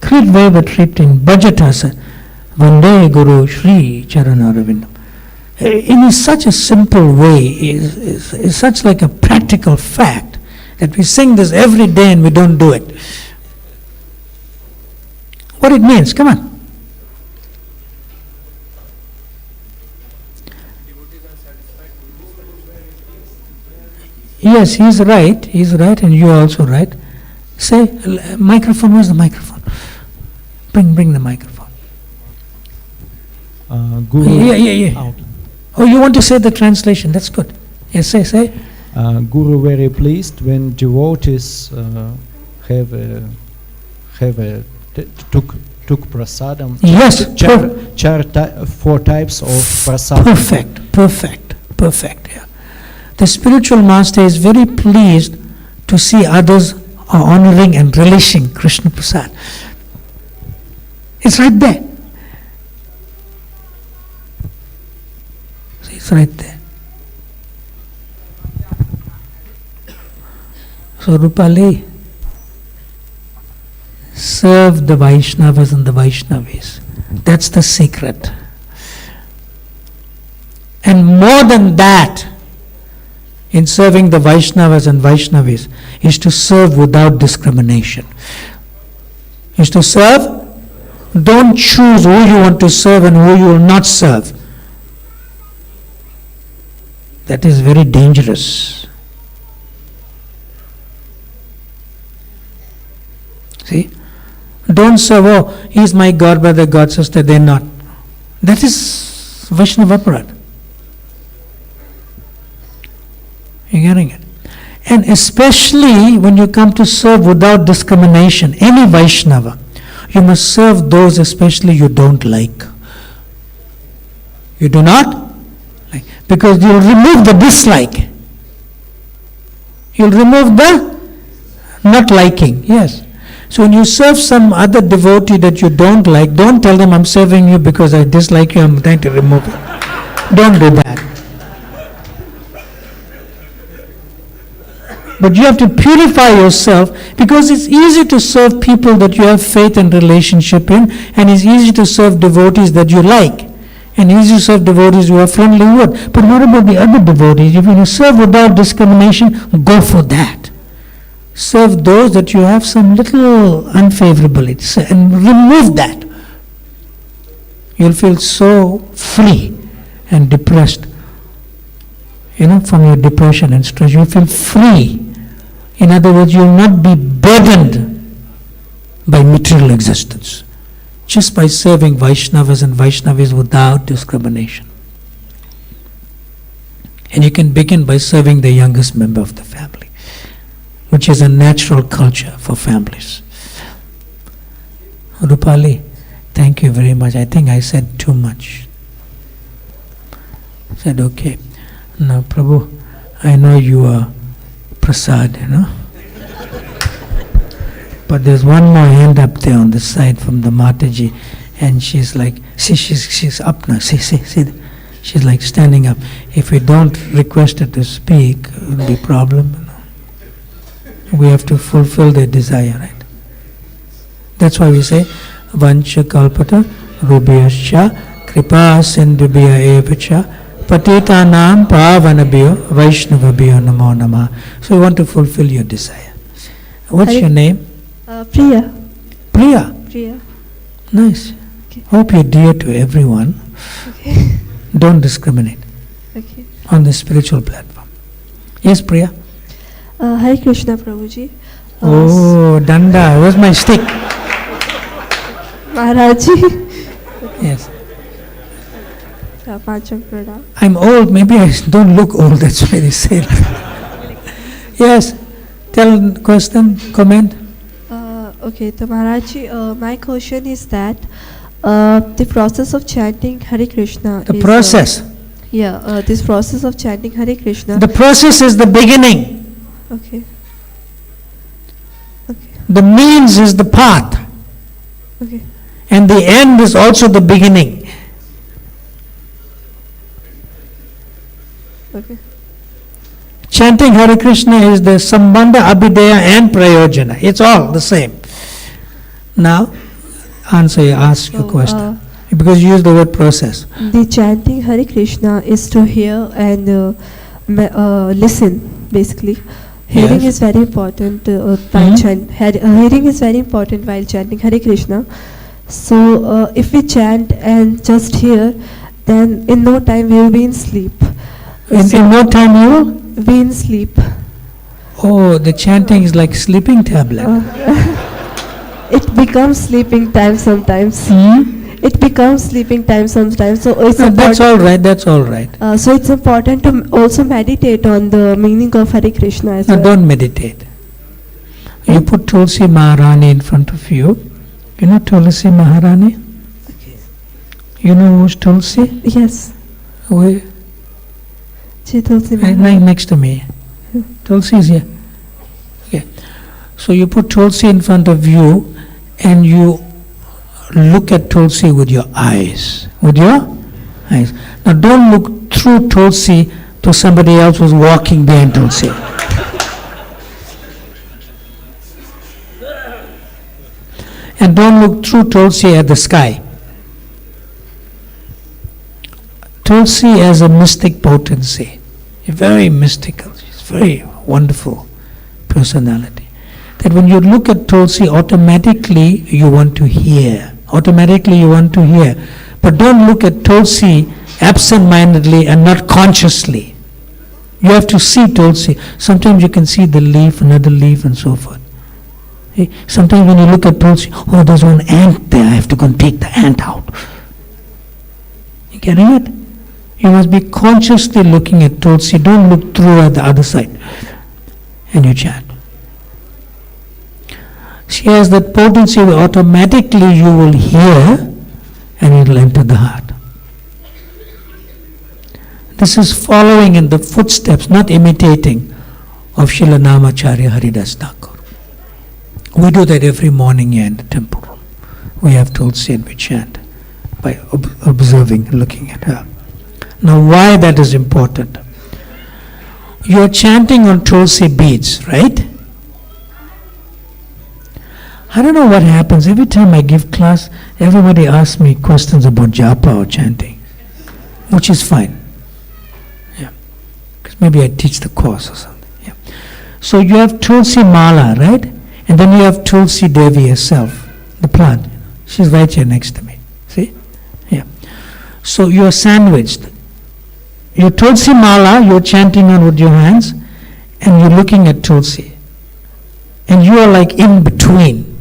Krit Veva Triptin Bhajata Sadeva Vande Guru Shri Charanaravinam. In such a simple way, is such like a practical fact that we sing this every day and we don't do it. What it means, come on. Yes, he's right, and you are also right. Say, microphone, where's the microphone? Bring the microphone. Guru. Yeah. Oh, you want to say the translation? That's good. Yes, say. Guru very pleased when devotees took prasadam. Yes. 4 types of prasadam. Perfect. Yeah. The spiritual master is very pleased to see others are honoring and relishing Krishna Prasad. It's right there. It's right there. So Rupali, serve the Vaishnavas and the Vaishnavis. That's the secret. And more than that, in serving the Vaishnavas and Vaishnavis, is to serve without discrimination. Is to serve, don't choose who you want to serve and who you will not serve. That is very dangerous. See? Don't serve, he's my god brother, god sister, they're not. That is Vaishnava aparad. You're getting it? And especially when you come to serve without discrimination, any Vaishnava, you must serve those especially you don't like. You do not like. Because you'll remove the dislike. You'll remove the not liking. Yes. So when you serve some other devotee that you don't like, don't tell them I'm serving you because I dislike you, I'm trying to remove it. Don't do that. But you have to purify yourself, because it's easy to serve people that you have faith and relationship in, and it's easy to serve devotees that you like, and easy to serve devotees you are friendly with. But what about the other devotees? If you serve without discrimination, go for that. Serve those that you have some little unfavorability, and remove that. You'll feel so free and depressed. From your depression and stress, you feel free. In other words, you will not be burdened by material existence, just by serving Vaishnavas and Vaishnavis without discrimination. And you can begin by serving the youngest member of the family, which is a natural culture for families. Rupali, thank you very much. I think I said too much. I said, okay. Now, Prabhu, I know you are Prasad, but there's one more hand up there on the side from the Mataji, and she's like, see, she's up now, see, she's like standing up. If we don't request her to speak, it will be a problem. We have to fulfill their desire, right? That's why we say, Vancha Kalpata, Rubhyascha, Kripa Sindhubhya Evacha, Patitanam Pavanabhyo Vaishnavabhyo Namo Namah. So we want to fulfill your desire. What's your name? Priya. Priya. Nice. Okay. Hope you're dear to everyone. Okay. Don't discriminate. Okay. On the spiritual platform. Yes, Priya? Hare Krishna, Prabhuji. Oh, Danda, where's my stick? Maharaj. Yes. Pancham Pranam. I'm old, maybe I don't look old, that's why they say Yes, tell question, comment. Okay, so Maharaj, my question is that the process of chanting Hare Krishna The process. Yeah, this process of chanting Hare Krishna. The process is the beginning. Okay. The means is the path. Okay. And the end is also the beginning. Okay. Chanting Hare Krishna is the Sambandha, Abhideya and Prayojana. It's all the same. Now, ask your question. Because you use the word process. The chanting Hare Krishna is to hear and listen, basically. Hearing Yes. is very important while hearing is very important while chanting Hare Krishna. So if we chant and just hear, then in no time we will be in sleep. In no time you will? Be in sleep. Oh, the chanting is like sleeping tablet. It becomes sleeping time sometimes. It becomes sleeping time sometimes. So it's No, that's important. all right. That's all right. So it's important to also meditate on the meaning of Hare Krishna as Now well. don't meditate. You put Tulsi Maharani in front of you. You know Tulsi Maharani? You know who's Tulsi? Yes. Where? Tulsi Right next to me. Tulsi is here. Okay. So you put Tulsi in front of you and you look at Tulsi with your eyes. With your eyes. Now don't look through Tulsi to somebody else who's walking behind Tulsi. And don't look through Tulsi at the sky. Tulsi has a mystic potency. Very mystical. She's very wonderful personality. That when you look at Tulsi, automatically you want to hear. Automatically you want to hear. But don't look at Tulsi absent-mindedly and not consciously. You have to see Tulsi. Sometimes you can see the leaf, another leaf, and so forth. Sometimes when you look at Tulsi, oh, there's one ant there, I have to go and take the ant out. You getting it? You must be consciously looking at Tulsi. Don't look through at the other side. And you chant. She has that potency where automatically you will hear and it will enter the heart. This is following in the footsteps, not imitating, of Srila Namacharya Haridas Thakur. We do that every morning here in the temple room. We have Tulsi and we chant by observing, looking at her. Now why that is important? You are chanting on Tulsi beads, right? I don't know what happens. Every time I give class, everybody asks me questions about japa or chanting, which is fine. Yeah, because maybe I teach the course or something. Yeah. So you have Tulsi Mala, right? And then you have Tulsi Devi herself, the plant. She's right here next to me. See? Yeah. So you are sandwiched. Your Tulsi Mala, you're chanting on with your hands, and you're looking at Tulsi. And you are like in between.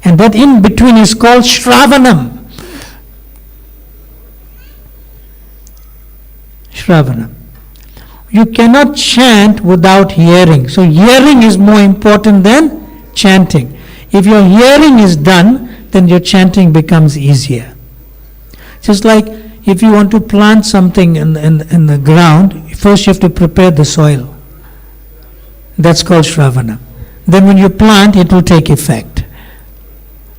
And that in between is called Shravanam. Shravanam. You cannot chant without hearing. So hearing is more important than chanting. If your hearing is done, then your chanting becomes easier. Just like if you want to plant something in the ground, first you have to prepare the soil. That's called Shravana. Then when you plant, it will take effect.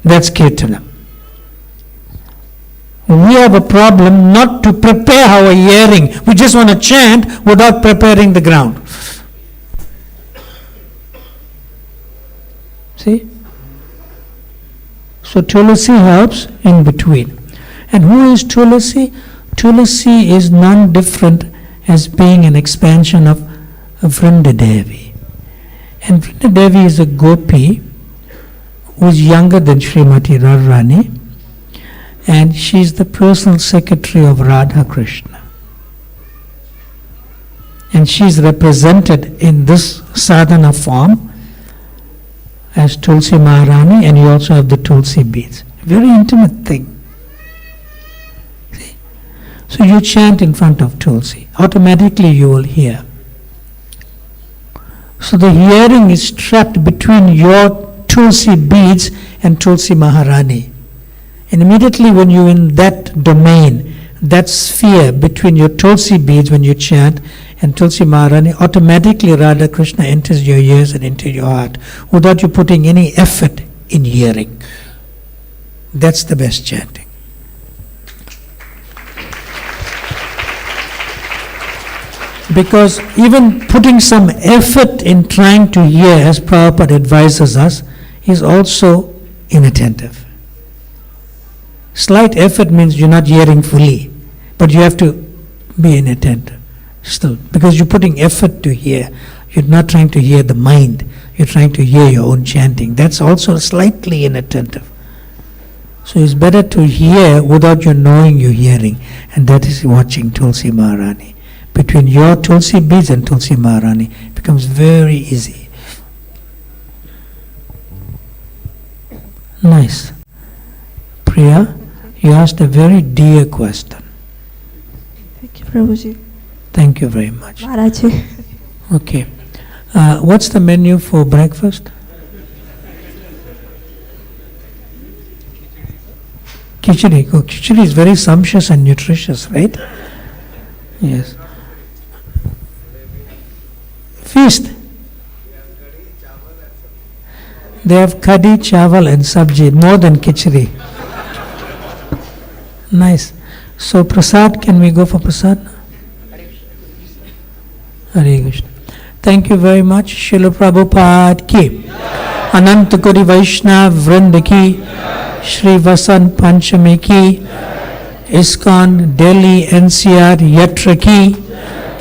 That's Kirtana. We have a problem not to prepare our hearing. We just want to chant without preparing the ground. See? So Tulasi helps in between. And who is Tulasi? Tulasi is none different as being an expansion of Vrindadevi. And Vrindadevi is a gopi who is younger than Srimati Rādhārāṇī, and she is the personal secretary of Radha Krishna. And she is represented in this sadhana form as Tulsi Maharani, and you also have the Tulsi beads. Very intimate thing. See? So you chant in front of Tulsi. Automatically you will hear. So the hearing is trapped between your Tulsi beads and Tulsi Maharani. And immediately when you're in that domain, that sphere between your Tulsi beads when you chant and Tulsi Maharani, automatically Radha Krishna enters your ears and into your heart without you putting any effort in hearing. That's the best chanting. Because even putting some effort in trying to hear, as Prabhupada advises us, is also inattentive. Slight effort means you're not hearing fully, but you have to be inattentive still, because you're putting effort to hear. You're not trying to hear the mind, you're trying to hear your own chanting. That's also slightly inattentive. So it's better to hear without you knowing you're hearing, and that is watching Tulsi Maharani. Between your Tulsi beads and Tulsi Maharani, it becomes very easy. Nice. Priya, you asked a very dear question. Thank you, Prabhuji. Thank you very much. Maharaj. Okay. What's the menu for breakfast? Khichdi. Oh, khichdi is very sumptuous and nutritious, right? Yes. Feast. They have kadhi, chawal and sabji, more than khichdi. Nice. So prasad, can we go for prasad? Hare Krishna. Thank you very much. Srila Prabhupada ki. Ananta Kori Vaishnav Vrinda ki. Shri Vasant Panchami ki. ISKCON Delhi NCR Yatra ki.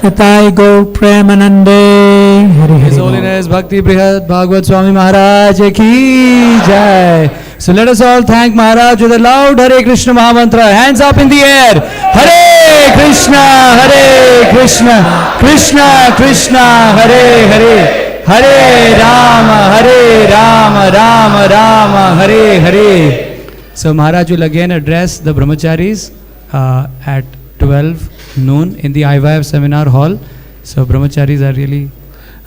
Tathai Gaur Premanande. Hare His Hare. Holiness Bhakti Vrihad Bhagavat Swami Maharaj ki jai. So let us all thank Maharaj with a loud Hare Krishna Mahamantra. Hands up in the air. Hare Krishna, Hare Krishna, Krishna Krishna, Hare Hare, Hare Rama, Rama Rama, Hare Hare. So Maharaj will again address the brahmacharis at 12 noon in the IVF seminar hall. So brahmacharis are really...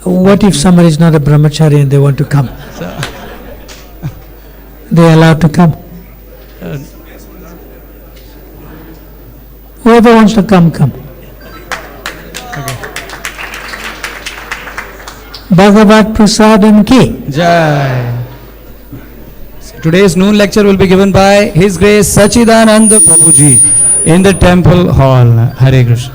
What if somebody is not a brahmachari and they want to come? They are allowed to come. Whoever wants to come, come. Bhagavat Prasadam ki. Jai. Today's noon lecture will be given by His Grace Sachidananda Prabhuji in the temple hall. Hare Krishna.